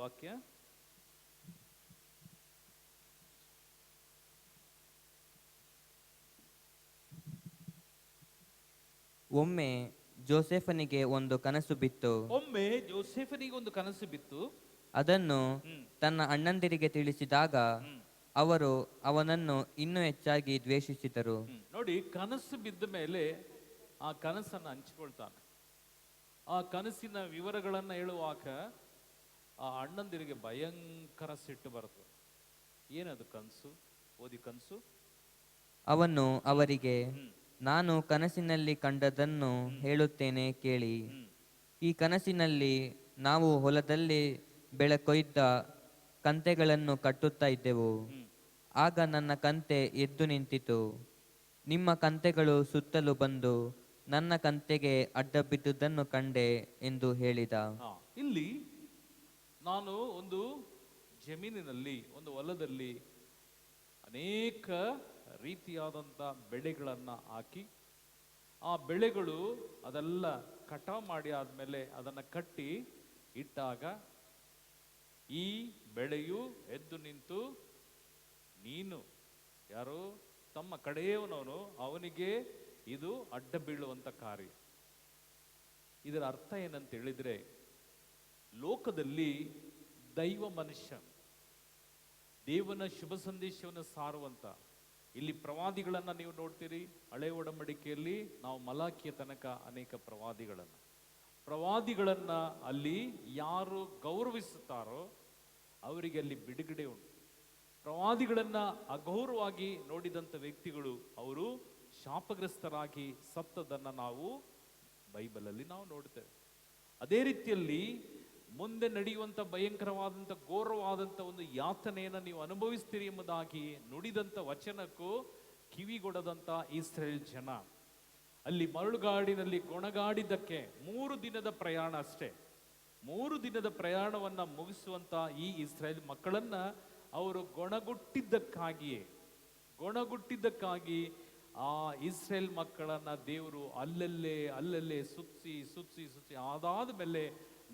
ವಾಕ್ಯ. ಒಮ್ಮೆ ಜೋಸೆಫನಿಗೆ ಒಂದು ಕನಸು ಬಿತ್ತು. ಒಮ್ಮೆ ಜೋಸೆಫನಿಗೆ ಒಂದು ಕನಸು ಬಿತ್ತು. ಅದನ್ನು ಹ್ಮ್ ತನ್ನ ಅಣ್ಣಂದಿರಿಗೆ ತಿಳಿಸಿದಾಗ ಹ್ಮ್ ಅವರು ಅವನನ್ನು ಇನ್ನೂ ಹೆಚ್ಚಾಗಿ ದ್ವೇಷಿಸಿದರು. ನೋಡಿ, ಕನಸು ಬಿದ್ದ ಮೇಲೆ ಆ ಕನಸನ್ನು ಹಂಚಿಕೊಳ್ತಾನೆ. ಆ ಕನಸಿನ ವಿವರಗಳನ್ನ ಹೇಳುವಾಗ ಆ ಅಣ್ಣಂದಿರಿಗೆ ಭಯಂಕರ ಸಿಟ್ಟು ಬರ್ತದೆ. ಏನದು ಕನಸು? ಓದಿ ಕನಸು. ಅವನು ಅವರಿಗೆ, ಹ್ಮ್ ನಾನು ಕನಸಿನಲ್ಲಿ ಕಂಡದನ್ನು ಹೇಳುತ್ತೇನೆ ಕೇಳಿ. ಹ್ಮ್ ಈ ಕನಸಿನಲ್ಲಿ ನಾವು ಹೊಲದಲ್ಲಿ ಬೆಳೆ ಕೊಯ್ದ ಕಂತೆಗಳನ್ನು ಕಟ್ಟುತ್ತಾ ಇದ್ದೆವು. ಹ್ಮ್ ಆಗ ನನ್ನ ಕಂತೆ ಎದ್ದು ನಿಂತಿತು. ನಿಮ್ಮ ಕಂತೆಗಳು ಸುತ್ತಲೂ ಬಂದು ನನ್ನ ಕಂತೆಗೆ ಅಡ್ಡ ಬಿದ್ದುದನ್ನು ಕಂಡೆ ಎಂದು ಹೇಳಿದ. ಇಲ್ಲಿ ನಾನು ಒಂದು ಜಮೀನಿನಲ್ಲಿ, ಒಂದು ಹೊಲದಲ್ಲಿ ಅನೇಕ ರೀತಿಯಾದಂಥ ಬೆಳೆಗಳನ್ನ ಹಾಕಿ, ಆ ಬೆಳೆಗಳು ಅದೆಲ್ಲ ಕಟಾವು ಮಾಡಿ ಆದ್ಮೇಲೆ ಅದನ್ನ ಕಟ್ಟಿ ಇಟ್ಟಾಗ ಈ ಬೆಳೆಯು ಎದ್ದು ನಿಂತು, ನೀನು ಯಾರು ತಮ್ಮ ಕಡೆಯವನವನು, ಅವನಿಗೆ ಇದು ಅಡ್ಡ ಬೀಳುವಂತ ಕಾರ್ಯ. ಇದರ ಅರ್ಥ ಏನಂತ ಹೇಳಿದ್ರೆ, ಲೋಕದಲ್ಲಿ ದೈವ ಮನುಷ್ಯ, ದೇವನ ಶುಭ ಸಂದೇಶವನ್ನು ಸಾರುವಂತ, ಇಲ್ಲಿ ಪ್ರವಾದಿಗಳನ್ನ ನೀವು ನೋಡ್ತೀರಿ. ಹಳೆ ಒಡಂಬಡಿಕೆಯಲ್ಲಿ ನಾವು ಮಲಾಖಿಯ ತನಕ ಅನೇಕ ಪ್ರವಾದಿಗಳನ್ನ ಅಲ್ಲಿ ಯಾರು ಗೌರವಿಸುತ್ತಾರೋ ಅವರಿಗೆ ಅಲ್ಲಿ ಬಿಡುಗಡೆ ಉಂಟು. ಪ್ರವಾದಿಗಳನ್ನ ಅಗೌರವವಾಗಿ ನೋಡಿದಂಥ ವ್ಯಕ್ತಿಗಳು ಅವರು ಶಾಪಗ್ರಸ್ತರಾಗಿ ಸತ್ತದನ್ನ ನಾವು ಬೈಬಲಲ್ಲಿ ನಾವು ನೋಡ್ತೇವೆ. ಅದೇ ರೀತಿಯಲ್ಲಿ ಮುಂದೆ ನಡೆಯುವಂಥ ಭಯಂಕರವಾದಂಥ ಘೋರವಾದಂಥ ಒಂದು ಯಾತನೆಯನ್ನು ನೀವು ಅನುಭವಿಸ್ತೀರಿ ಎಂಬುದಾಗಿ ನುಡಿದಂಥ ವಚನಕ್ಕೂ ಕಿವಿಗೊಡದಂಥ ಇಸ್ರೇಲ್ ಜನ ಅಲ್ಲಿ ಮರಳುಗಾಡಿನಲ್ಲಿ ಗೊಣಗಾಡಿದ್ದಕ್ಕೆ 3 ದಿನದ ಪ್ರಯಾಣ ಅಷ್ಟೇ. 3 ದಿನದ ಪ್ರಯಾಣವನ್ನ ಮುಗಿಸುವಂತ ಈ ಇಸ್ರೇಲ್ ಮಕ್ಕಳನ್ನ ಅವರು ಗೊಣಗುಟ್ಟಿದ್ದಕ್ಕಾಗಿ ಆ ಇಸ್ರೇಲ್ ಮಕ್ಕಳನ್ನ ದೇವರು ಅಲ್ಲಲ್ಲೇ ಸುತ್ಸಿ ಅದಾದ ಮೇಲೆ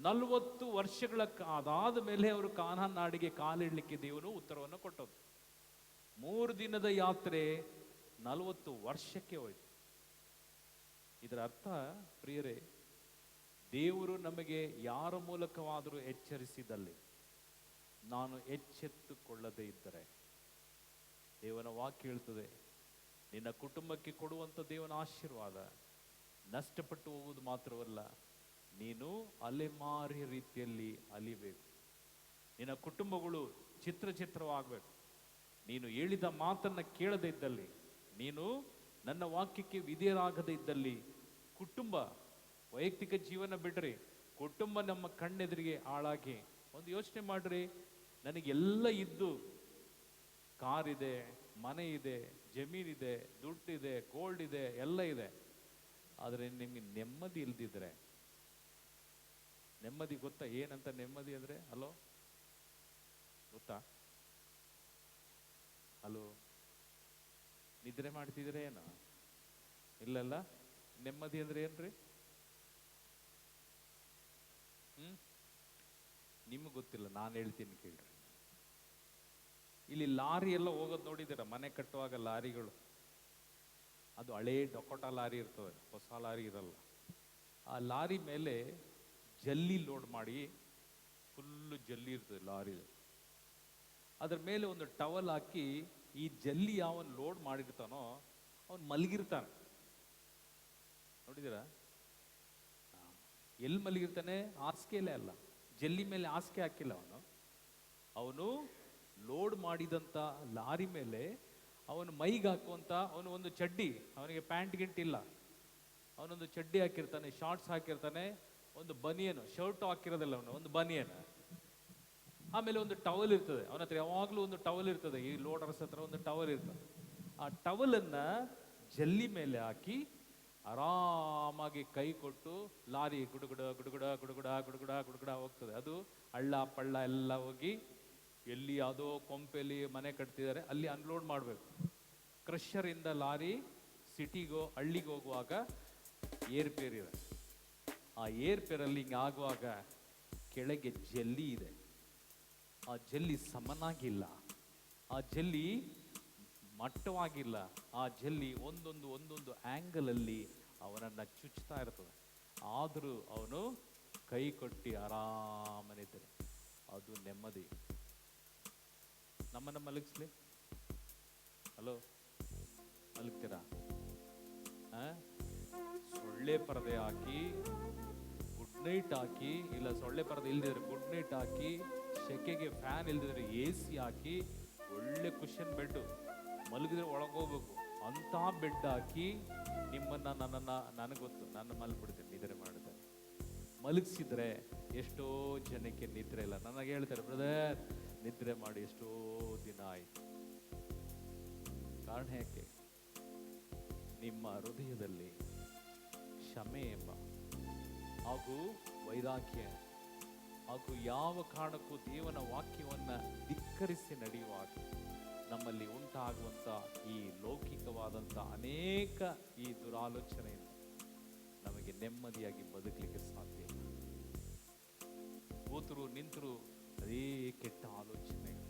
40 ವರ್ಷಗಳ ಅದಾದ ಮೇಲೆ ಅವರು ಕಾನಾನ್ ನಾಡಿಗೆ ಕಾಲಿಡ್ಲಿಕ್ಕೆ ದೇವರು ಉತ್ತರವನ್ನು ಕೊಟ್ಟದ್ದು. 3 ದಿನದ ಯಾತ್ರೆ 40 ವರ್ಷಕ್ಕೆ ಹೋಯ್ತು. ಇದರ ಅರ್ಥ ಪ್ರಿಯರೇ, ದೇವರು ನಮಗೆ ಯಾರ ಮೂಲಕವಾದರೂ ಎಚ್ಚರಿಸಿದಲ್ಲಿ ನಾನು ಎಚ್ಚೆತ್ತುಕೊಳ್ಳದೇ ಇದ್ದರೆ, ದೇವನ ವಾಕ್ಯ ಹೇಳ್ತದೆ, ನಿನ್ನ ಕುಟುಂಬಕ್ಕೆ ಕೊಡುವಂಥ ದೇವನ ಆಶೀರ್ವಾದ ನಷ್ಟಪಟ್ಟು ಹೋಗುವುದು ಮಾತ್ರವಲ್ಲ, ನೀನು ಅಲೆಮಾರಿ ರೀತಿಯಲ್ಲಿ ಅಲಿಬೇಕು. ನಿನ್ನ ಕುಟುಂಬಗಳು ಚಿತ್ರವಾಗಬೇಕು. ನೀನು ಹೇಳಿದ ಮಾತನ್ನ ಕೇಳದೇ ಇದ್ದಲ್ಲಿ, ನೀನು ನನ್ನ ವಾಕ್ಯಕ್ಕೆ ವಿಧೇಯರಾಗದೇ ಇದ್ದಲ್ಲಿ, ಕುಟುಂಬ, ವೈಯಕ್ತಿಕ ಜೀವನ ಬಿಡ್ರಿ, ಕುಟುಂಬ ನಮ್ಮ ಕಣ್ಣೆದುರಿಗೆ ಹಾಳಾಗಿ, ಒಂದು ಯೋಚನೆ ಮಾಡ್ರಿ, ನನಗೆಲ್ಲ ಇದ್ದು, ಕಾರ್ ಇದೆ, ಮನೆ ಇದೆ, ಜಮೀನಿದೆ, ದುಡ್ಡಿದೆ, ಗೋಲ್ಡ್ ಇದೆ, ಎಲ್ಲ ಇದೆ, ಆದರೆ ನಿಮಗೆ ನೆಮ್ಮದಿ ಇಲ್ದಿದ್ರೆ, ನೆಮ್ಮದಿ ಗೊತ್ತಾ ಏನಂತ ನೆಮ್ಮದಿ ಅಂದ್ರೆ? ಹಲೋ, ಗೊತ್ತಾ? ಹಲೋ, ನಿದ್ರೆ ಮಾಡ್ತಿದ್ರೆ ಏನು? ಇಲ್ಲಲ್ಲ. ನೆಮ್ಮದಿ ಅಂದ್ರೆ ಏನ್ರಿ? ನಿಮ್ಗೆ ಗೊತ್ತಿಲ್ಲ, ನಾನು ಹೇಳ್ತೀನಿ ಕೇಳ್ರಿ. ಇಲ್ಲಿ ಲಾರಿ ಎಲ್ಲ ಹೋಗೋದು ನೋಡಿದ್ದೀರ? ಮನೆ ಕಟ್ಟುವಾಗ ಲಾರಿಗಳು, ಅದು ಹಳೇ ಡೊಕೋಟಾ ಲಾರಿ ಇರ್ತದೆ, ಹೊಸ ಲಾರಿ ಇರಲ್ಲ. ಆ ಲಾರಿ ಮೇಲೆ ಜಲ್ಲಿ ಲೋಡ್ ಮಾಡಿ, ಫುಲ್ಲು ಜಲ್ಲಿ ಇರ್ತದೆ ಲಾರಿ, ಅದ್ರ ಮೇಲೆ ಒಂದು ಟವಲ್ ಹಾಕಿ ಈ ಜಲ್ಲಿ ಯಾವನ್ ಲೋಡ್ ಮಾಡಿರ್ತಾನೋ ಅವನ್ ಮಲಗಿರ್ತಾನೆ. ನೋಡಿದ್ದೀರಾ? ಎಲ್ಲಿ ಮಲಗಿರ್ತಾನೆ? ಹಾಸಿಗೆಲೇ ಅಲ್ಲ, ಜಲ್ಲಿ ಮೇಲೆ ಹಾಸಿಗೆ ಹಾಕಿಲ್ಲ ಅವನು ಲೋಡ್ ಮಾಡಿದಂತ ಲಾರಿ ಮೇಲೆ ಅವನು ಮೈಗೆ ಹಾಕುವಂತ, ಅವನು ಒಂದು ಚಡ್ಡಿ, ಅವನಿಗೆ ಪ್ಯಾಂಟ್ ಗಿಂಟ್ ಇಲ್ಲ, ಅವನೊಂದು ಚಡ್ಡಿ ಹಾಕಿರ್ತಾನೆ, ಶಾರ್ಟ್ಸ್ ಹಾಕಿರ್ತಾನೆ, ಒಂದು ಬನಿಯನ್, ಶರ್ಟ್ ಹಾಕಿರೋದಿಲ್ಲ ಅವನು, ಒಂದು ಬನಿಯನ್, ಆಮೇಲೆ ಒಂದು ಟವಲ್ ಇರ್ತದೆ ಅವನ ಹತ್ರ, ಯಾವಾಗ್ಲೂ ಒಂದು ಟವಲ್ ಇರ್ತದೆ, ಈ ಲೋಡರ್ಸ್ ಹತ್ರ ಒಂದು ಟವಲ್ ಇರ್ತದೆ. ಆ ಟವಲ್ ಅನ್ನ ಜಲ್ಲಿ ಮೇಲೆ ಹಾಕಿ ಆರಾಮಾಗಿ ಕೈ ಕೊಟ್ಟು ಲಾರಿ ಗುಡುಗುಡ ಗುಡುಗುಡ ಗುಡುಗುಡ ಗುಡುಗುಡ ಗುಡುಗುಡ ಹೋಗ್ತದೆ. ಅದು ಹಳ್ಳ ಪಳ್ಳ ಎಲ್ಲ ಹೋಗಿ ಎಲ್ಲಿ ಯಾವುದೋ ಕೊಂಪೆಲಿ ಮನೆ ಕಟ್ತಿದ್ದಾರೆ ಅಲ್ಲಿ ಅನ್ಲೋಡ್ ಮಾಡಬೇಕು. ಕ್ರಷರ್ ಇಂದ ಲಾರಿ ಸಿಟಿಗೋ ಹಳ್ಳಿಗೆ ಹೋಗುವಾಗ ಏರ್ಪೇರ್ ಇದೆ. ಆ ಏರ್ಪೇರಲ್ಲಿ ಹಿಂಗೆ ಆಗುವಾಗ ಕೆಳಗೆ ಜಲ್ಲಿ ಇದೆ, ಆ ಜಲ್ಲಿ ಸಮನಾಗಿಲ್ಲ, ಆ ಜಲ್ಲಿ ಮಟ್ಟವಾಗಿಲ್ಲ, ಆ ಜಲ್ಲಿ ಒಂದೊಂದು ಆಂಗಲ್ ಅಲ್ಲಿ ಅವನನ್ನ ಚುಚ್ತಾ ಇರ್ತದೆ. ಆದರೂ ಅವನು ಕೈ ಕೊಟ್ಟು ಆರಾಮನಿದ್ರೆ ಅದು ನೆಮ್ಮದಿ. ನಮ್ಮನ್ನ ಮಲಗಿಸ್ಲಿ, ಹಲೋ ಮಲಗ್ತೀರಾ? ಸೊಳ್ಳೆ ಪರದೆ ಹಾಕಿ ಗುಡ್ ನೈಟ್ ಹಾಕಿ, ಇಲ್ಲ ಸೊಳ್ಳೆ ಪರದೆ ಇಲ್ದಿದ್ರೆ ಗುಡ್ ನೈಟ್ ಹಾಕಿ, ಸೆಕೆಗೆ ಫ್ಯಾನ್ ಇಲ್ದಿದ್ರೆ AC ಹಾಕಿ, ಒಳ್ಳೆ ಕುಷನ್ ಬೆಡ್, ಮಲಗಿದ್ರೆ ಒಳಗೋಗ್ಬೇಕು ಅಂತ ಬೆಡ್ ಹಾಕಿ ನಿಮ್ಮನ್ನ ನನಗೆ ಗೊತ್ತು, ನನ್ನ ಮಲ್ಬಿಡ್ತೇನೆ, ನಿದ್ರೆ ಮಾಡಿದೆ ಮಲಗಿಸಿದ್ರೆ ಎಷ್ಟೋ ಜನಕ್ಕೆ ನಿದ್ರೆ ಇಲ್ಲ. ನನಗೆ ಹೇಳ್ತಾರೆ, ಬ್ರದರ್ ನಿದ್ರೆ ಮಾಡಿ ಎಷ್ಟೋ ದಿನ ಆಯ್ತು. ಕಾರಣ ಯಾಕೆ? ನಿಮ್ಮ ಹೃದಯದಲ್ಲಿ ಕ್ಷಮೆ ಎಂಬ ಹಾಗೂ ವೈರಾಗ್ಯ ಹಾಗೂ ಯಾವ ಕಾರಣಕ್ಕೂ ದೇವನ ವಾಕ್ಯವನ್ನ ಧಿಕ್ಕರಿಸಿ ನಡೆಯುವಾಗ ನಮ್ಮಲ್ಲಿ ಉಂಟಾಗುವಂತ ಈ ಲೌಕಿಕವಾದಂತ ಅನೇಕ ಈ ದುರಾಲೋಚನೆಯಿಂದ ನಮಗೆ ನೆಮ್ಮದಿಯಾಗಿ ಬದುಕಲಿಕ್ಕೆ ಸಾಧ್ಯ ಇಲ್ಲ. ಕೂತರು ನಿಂತರು ಅದೇ ಕೆಟ್ಟ ಆಲೋಚನೆಗಳು.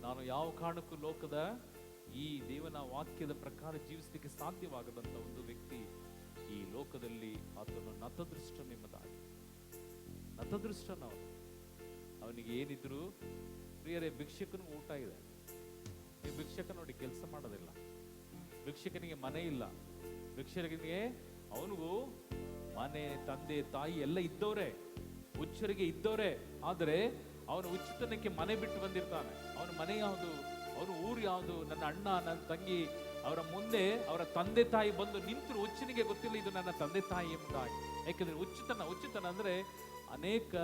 ನಾನು ಯಾವ ಕಾರಣಕ್ಕೂ ಲೋಕದ ಈ ದೇವನ ವಾಕ್ಯದ ಪ್ರಕಾರ ಜೀವಿಸಲಿಕ್ಕೆ ಸಾಧ್ಯವಾಗದಂತ ಒಂದು ವ್ಯಕ್ತಿ ಈ ಲೋಕದಲ್ಲಿ ಆತನು ನತದೃಷ್ಟ ನಿಮ್ಮದಾಗಿ, ನತದೃಷ್ಟನವನು. ಅವನಿಗೆ ಏನಿದ್ರು ಪ್ರಿಯರೇ, ಭಿಕ್ಷಕನಿಗೆ ಊಟ ಇದೆ, ನೀವು ಭಿಕ್ಷಕ ನೋಡಿ ಕೆಲಸ ಮಾಡೋದಿಲ್ಲ. ಭಿಕ್ಷಕನಿಗೆ ಮನೆ ಇಲ್ಲ, ಭಿಕ್ಷಕನಿಗೆ ಅವನಿಗೂ ಮನೆ ತಂದೆ ತಾಯಿ ಎಲ್ಲ ಇದ್ದವರೇ, ಹುಚ್ಚರಿಗೆ ಇದ್ದವರೇ. ಆದರೆ ಅವನು ಹುಚ್ಚುತನಕ್ಕೆ ಮನೆ ಬಿಟ್ಟು ಬಂದಿರ್ತಾನೆ. ಅವನ ಮನೆ ಯಾವುದು, ಅವನ ಊರು ಯಾವುದು, ನನ್ನ ಅಣ್ಣ ನನ್ನ ತಂಗಿ ಅವರ ಮುಂದೆ ಅವರ ತಂದೆ ತಾಯಿ ಬಂದು ನಿಂತರು ಹುಚ್ಚನಿಗೆ ಗೊತ್ತಿಲ್ಲ ಇದು ನನ್ನ ತಂದೆ ತಾಯಿ ಎಂಬುದಾಗಿ. ಯಾಕಂದ್ರೆ ಹುಚ್ಚುತನ ಅಂದ್ರೆ ಅನೇಕ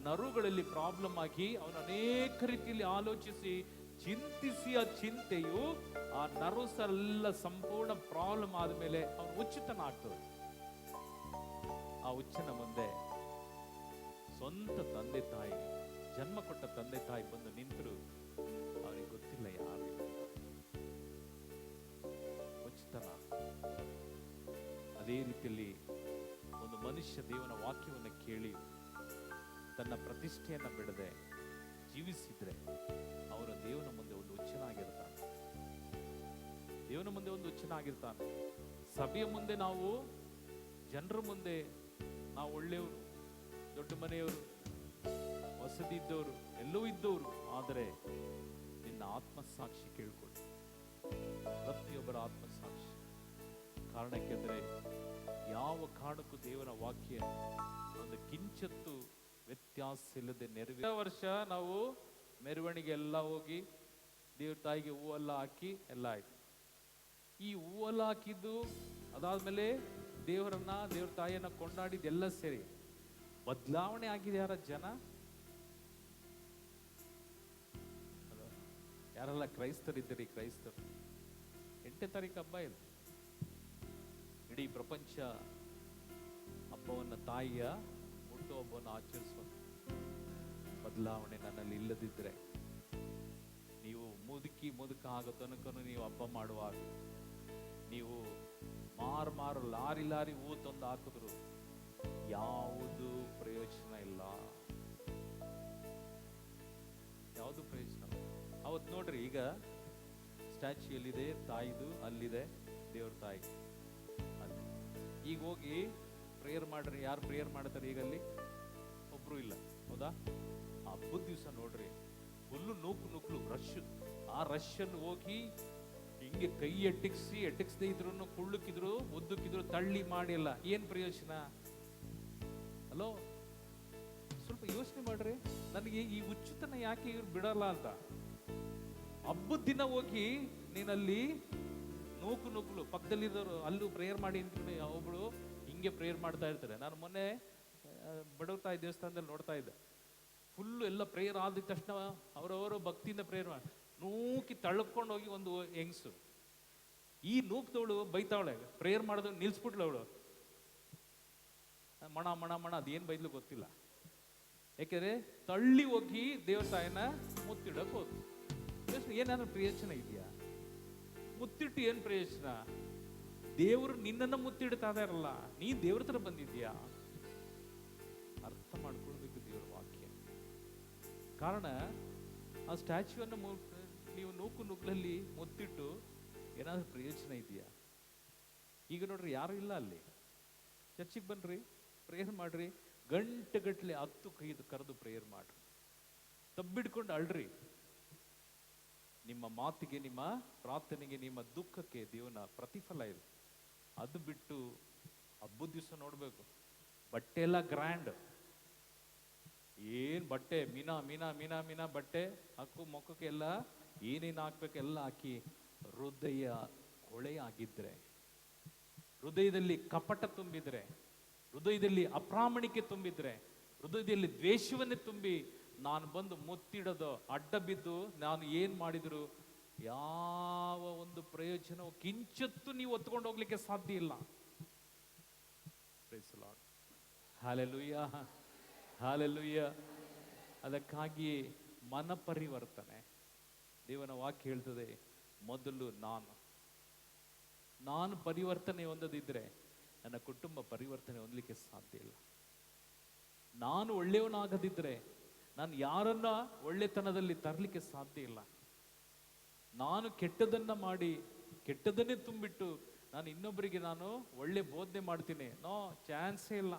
ನರುಗಳಲ್ಲಿ ಪ್ರಾಬ್ಲಮ್ ಆಗಿ ಅವನು ಅನೇಕ ರೀತಿಯಲ್ಲಿ ಆಲೋಚಿಸಿ ಚಿಂತಿಸಿ, ಆ ಚಿಂತೆಯು ಆ ನರ್ವ್ಸ್ ಎಲ್ಲ ಸಂಪೂರ್ಣ ಪ್ರಾಬ್ಲಮ್ ಆದ್ಮೇಲೆ ಅವನು ಹುಚ್ಚುತನ ಆಗ್ತದೆ. ಆ ಹುಚ್ಚನ ಮುಂದೆ ಸ್ವಂತ ತಂದೆ ತಾಯಿ, ಜನ್ಮ ಕೊಟ್ಟ ತಂದೆ ತಾಯಿ ಬಂದು ನಿಂತರು, ಅವನಿಗೆ ಗೊತ್ತಿಲ್ಲ ಯಾರು ಹುಚ್ಚುತನ. ಅದೇ ರೀತಿಯಲ್ಲಿ ಒಂದು ಮನುಷ್ಯ ದೇವನ ವಾಕ್ಯವನ್ನು ಕೇಳಿ ತನ್ನ ಪ್ರತಿಷ್ಠೆಯನ್ನ ಬಿಡದೆ ಜೀವಿಸಿದ್ರೆ ಅವನು ದೇವನ ಮುಂದೆ ಒಂದು ಹುಚ್ಚನಾಗಿರ್ತಾನೆ. ದೇವನ ಮುಂದೆ ಒಂದು ಹುಚ್ಚನಾಗಿರ್ತಾನೆ. ಸಭೆಯ ಮುಂದೆ ನಾವು, ಜನರ ಮುಂದೆ ನಾವು ಒಳ್ಳೆಯವರು, ದೊಡ್ಡ ಮನೆಯವರು, ವಸತಿ ಇದ್ದವರು, ಎಲ್ಲವೂ ಇದ್ದವರು. ಆದರೆ ನಿನ್ನ ಆತ್ಮಸಾಕ್ಷಿ ಕೇಳ್ಕೊಳ್ಳಿ, ಪ್ರತಿಯೊಬ್ಬರ ಆತ್ಮಸಾಕ್ಷಿ. ಕಾರಣಕ್ಕೆಂದರೆ ಯಾವ ಕಾರಣಕ್ಕೂ ದೇವರ ವಾಕ್ಯ ಒಂದು ಕಿಂಚತ್ತು ವ್ಯತ್ಯಾಸ ಇಲ್ಲದೆ ನೆರವೇರ. ವರ್ಷ ನಾವು ಮೆರವಣಿಗೆ ಎಲ್ಲ ಹೋಗಿ ದೇವ್ರ ತಾಯಿಗೆ ಹೂವೆಲ್ಲ ಹಾಕಿ ಎಲ್ಲ ಆಯ್ತು. ಈ ಹೂವೆಲ್ಲ ಹಾಕಿದ್ದು ಅದಾದ್ಮೇಲೆ ದೇವರನ್ನ, ದೇವ್ರ ತಾಯಿಯನ್ನ ಕೊಂಡಾಡಿದ್ದೆಲ್ಲ ಸೇರಿ ಬದಲಾವಣೆ ಆಗಿದೆ ಯಾರ ಜನ? ಯಾರೆಲ್ಲ ಕ್ರೈಸ್ತರಿದ್ದೀರಿ, ಕ್ರೈಸ್ತರು 8ನೇ ತಾರೀಕು ಹಬ್ಬ ಇದೆ. ಇಡೀ ಪ್ರಪಂಚ ಹಬ್ಬವನ್ನ, ತಾಯಿಯ ಹುಟ್ಟು ಹಬ್ಬವನ್ನು ಆಚರಿಸುವ ಬದಲಾವಣೆ ನನ್ನಲ್ಲಿ ಇಲ್ಲದಿದ್ರೆ, ನೀವು ಮುದುಕ ಆಗೋ ತನಕ ನೀವು ಹಬ್ಬ ಮಾಡುವಾಗ ನೀವು ಮಾರು ಲಾರಿ ಹೂ ತಂದು ಹಾಕಿದ್ರು ಯಾವುದು ಪ್ರಯೋಜನ ಇಲ್ಲ, ಯಾವುದು ಪ್ರಯೋಜನ. ಅವತ್ತು ನೋಡ್ರಿ, ಈಗ ಸ್ಟ್ಯಾಚ್ಯೂ ಎಲ್ಲಿದೆ, ತಾಯಿದು ಅಲ್ಲಿದೆ, ದೇವ್ರ ತಾಯಿ ಅಲ್ಲಿ. ಈಗ ಹೋಗಿ ಪ್ರೇಯರ್ ಮಾಡ್ರಿ, ಯಾರು ಪ್ರೇಯರ್ ಮಾಡ್ತಾರೆ ಈಗ ಅಲ್ಲಿ? ಒಬ್ರು ಇಲ್ಲ, ಹೌದಾ? ಹಬ್ಬದ ದಿವಸ ನೋಡ್ರಿ, ಫುಲ್ಲು ನೂಕು ರಶ್. ಆ ರಶ್ ಅನ್ನು ಹೋಗಿ ಹಿಂಗೆ ಕೈ ಎಟ್ಟಿಕ್ಸದೇ ಇದ್ರು, ಕುಳ್ಳಕ್ಕಿದ್ರು, ಒದ್ದಕ್ಕಿದ್ರು, ತಳ್ಳಿ ಮಾಡಿಲ್ಲ, ಏನ್ ಪ್ರಯೋಜನ? ಹಲೋ, ಸ್ವಲ್ಪ ಯೋಚನೆ ಮಾಡ್ರಿ. ನನಗೆ ಈ ಹುಚ್ಚುತನ ಯಾಕೆ ಇವ್ರು ಬಿಡಲ್ಲ ಅಂತ. ಹಬ್ಬದ ದಿನ ಹೋಗಿ ನೀನಲ್ಲಿ ನೂಕು ಪಕ್ಕದಲ್ಲಿದ್ದವರು ಅಲ್ಲೂ ಪ್ರೇಯರ್ ಮಾಡಿ ಅಂತ ಒಬ್ಳು ಹಿಂಗೆ ಪ್ರೇಯರ್ ಮಾಡ್ತಾ ಇರ್ತಾರೆ. ನಾನು ಮೊನ್ನೆ ಬಡವತಾಯಿ ದೇವಸ್ಥಾನದಲ್ಲಿ ನೋಡ್ತಾ ಇದ್ದೆ. ಫುಲ್ಲು ಎಲ್ಲ ಪ್ರೇಯರ್ ಆದ ತಕ್ಷಣ ಅವರವರು ಭಕ್ತಿಯಿಂದ ಪ್ರೇಯರ್ ಮಾಡಿ ನೂಕಿ ತಳ್ಕೊಂಡು ಹೋಗಿ ಒಂದು ಹೆಂಗ್ಸು ಈ ನೂಕ್ತವಳು ಬೈತಾವಳೆ, ಪ್ರೇಯರ್ ಮಾಡೋದು ನಿಲ್ಸ್ಬಿಟ್ಲು ಅವಳು. ಮಣ ಅದೇನು ಬೈದ್ಲು ಗೊತ್ತಿಲ್ಲ. ಯಾಕೆಂದ್ರೆ ತಳ್ಳಿ ಹೋಗಿ ದೇವ್ರ ತಾಯಿನ ಮುತ್ತಿಡಕ್ ಹೋದ್ರು. ಏನಾದ್ರೂ ಪ್ರಯೋಜನ ಇದೆಯಾ? ಮುತ್ತಿಟ್ಟು ಏನ್ ಪ್ರಯೋಜನ? ದೇವರು ನಿನ್ನನ್ನ ಮುತ್ತಿಡ್ತಾ ಇದಾರಲ್ಲ, ನೀ ದೇವ್ರ ಹತ್ರ ಬಂದಿದ್ಯಾ? ಅರ್ಥ ಮಾಡ್ಕೊಳ್ಬೇಕು ದೇವ್ರ ವಾಕ್ಯ. ಕಾರಣ ಆ ಸ್ಟ್ಯಾಚ್ಯೂವನ್ನು ನೀವು ನುಗ್ಗಲಲ್ಲಿ ಮುತ್ತಿಟ್ಟು ಏನಾದರೂ ಪ್ರಯೋಜನ ಇದೆಯಾ? ಈಗ ನೋಡ್ರಿ, ಯಾರು ಇಲ್ಲ ಅಲ್ಲಿ. ಚರ್ಚಿಗೆ ಬನ್ರಿ, ಪ್ರೇಯರ್ ಮಾಡ್ರಿ, ಗಂಟೆಗಟ್ಟಲೆ ಹತ್ತು ಕೈದು ಕರೆದು ಪ್ರೇಯರ್ ಮಾಡ್ರಿ, ತಬ್ಬಿಡ್ಕೊಂಡು ಅಳ್ರಿ. ನಿಮ್ಮ ಮಾತಿಗೆ, ನಿಮ್ಮ ಪ್ರಾರ್ಥನೆಗೆ, ನಿಮ್ಮ ದುಃಖಕ್ಕೆ ದೇವನ ಪ್ರತಿಫಲ ಇದೆ. ಅದು ಬಿಟ್ಟು ಹಬ್ಬದ ದಿವಸ ನೋಡ್ಬೇಕು, ಬಟ್ಟೆ ಎಲ್ಲ ಗ್ರ್ಯಾಂಡ್, ಏನ್ ಬಟ್ಟೆ ಮೀನಾ ಮೀನಾ ಮೀನಾ ಮೀನಾ ಬಟ್ಟೆ ಹಾಕು, ಮುಖಕ್ಕೆ ಎಲ್ಲ ಏನೇನು ಹಾಕ್ಬೇಕು ಎಲ್ಲ ಹಾಕಿ, ಹೃದಯ ಕೊಳೆ ಆಗಿದ್ರೆ, ಹೃದಯದಲ್ಲಿ ಕಪಟ ತುಂಬಿದ್ರೆ, ಹೃದಯದಲ್ಲಿ ಅಪ್ರಾಮಾಣಿಕೆ ತುಂಬಿದ್ರೆ, ಹೃದಯದಲ್ಲಿ ದ್ವೇಷವನ್ನೇ ತುಂಬಿ ನಾನು ಬಂದು ಮುತ್ತಿಡೋದು ಅಡ್ಡ ಬಿದ್ದು ನಾನು ಏನ್ ಮಾಡಿದ್ರು ಯಾವ ಒಂದು ಪ್ರಯೋಜನ ಕಿಂಚತ್ತು ನೀವು ಹೊತ್ಕೊಂಡು ಹೋಗ್ಲಿಕ್ಕೆ ಸಾಧ್ಯ ಇಲ್ಲ. Praise the lord. Hallelujah, hallelujah. ಅದಕ್ಕಾಗಿ ಮನ ಪರಿವರ್ತನೆ, ದೇವನ ವಾಕ್ಯ ಹೇಳ್ತದೆ, ಮೊದಲು ನಾನು ಪರಿವರ್ತನೆ ಹೊಂದದಿದ್ರೆ ನನ್ನ ಕುಟುಂಬ ಪರಿವರ್ತನೆ ಹೊಂದಲಿಕ್ಕೆ ಸಾಧ್ಯ ಇಲ್ಲ. ನಾನು ಒಳ್ಳೆಯವನಾಗದಿದ್ರೆ ನಾನು ಯಾರನ್ನ ಒಳ್ಳೆತನದಲ್ಲಿ ತರಲಿಕ್ಕೆ ಸಾಧ್ಯ ಇಲ್ಲ. ನಾನು ಕೆಟ್ಟದನ್ನ ಮಾಡಿ ಕೆಟ್ಟದನ್ನೇ ತುಂಬಿಟ್ಟು ನಾನು ಇನ್ನೊಬ್ಬರಿಗೆ ನಾನು ಒಳ್ಳೆ ಬೋಧನೆ ಮಾಡ್ತೀನಿ, ನೋ, ಚಾನ್ಸೇ ಇಲ್ಲ.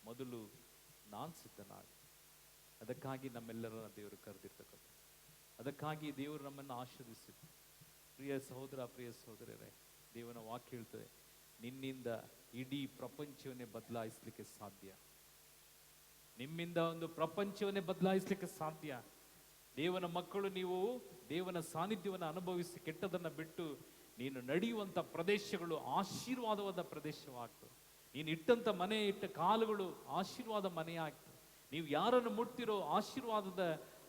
ಮೊದಲು ನಾನು ಸಿದ್ಧನಾಗ. ಅದಕ್ಕಾಗಿ ನಮ್ಮೆಲ್ಲರನ್ನ ದೇವರು ಕರೆದಿರ್ತಕ್ಕಂಥ, ಅದಕ್ಕಾಗಿ ದೇವರು ನಮ್ಮನ್ನು ಆಶೀರ್ವದಿಸಿದ್ರು. ಪ್ರಿಯ ಸಹೋದರ, ಪ್ರಿಯ ಸಹೋದರರೇ, ದೇವನ ವಾಕ್ಯ ಹೇಳ್ತದೆ, ನಿನ್ನಿಂದ ಇಡೀ ಪ್ರಪಂಚವನ್ನೇ ಬದಲಾಯಿಸಲಿಕ್ಕೆ ಸಾಧ್ಯ. ನಿಮ್ಮಿಂದ ಒಂದು ಪ್ರಪಂಚವನ್ನೇ ಬದಲಾಯಿಸಲಿಕ್ಕೆ ಸಾಧ್ಯ. ದೇವನ ಮಕ್ಕಳು ನೀವು ದೇವನ ಸಾನ್ನಿಧ್ಯವನ್ನು ಅನುಭವಿಸಿ ಕೆಟ್ಟದನ್ನ ಬಿಟ್ಟು ನೀನು ನಡೆಯುವಂತ ಪ್ರದೇಶಗಳು ಆಶೀರ್ವಾದವಾದ ಪ್ರದೇಶವಾಗ್ತದೆ. ನೀನು ಇಟ್ಟಂತ ಮನೆ ಇಟ್ಟ ಕಾಲುಗಳು ಆಶೀರ್ವಾದ ಮನೆ ಆಗ್ತದೆ. ನೀವು ಯಾರನ್ನು ಮುಟ್ತಿರೋ ಆಶೀರ್ವಾದದ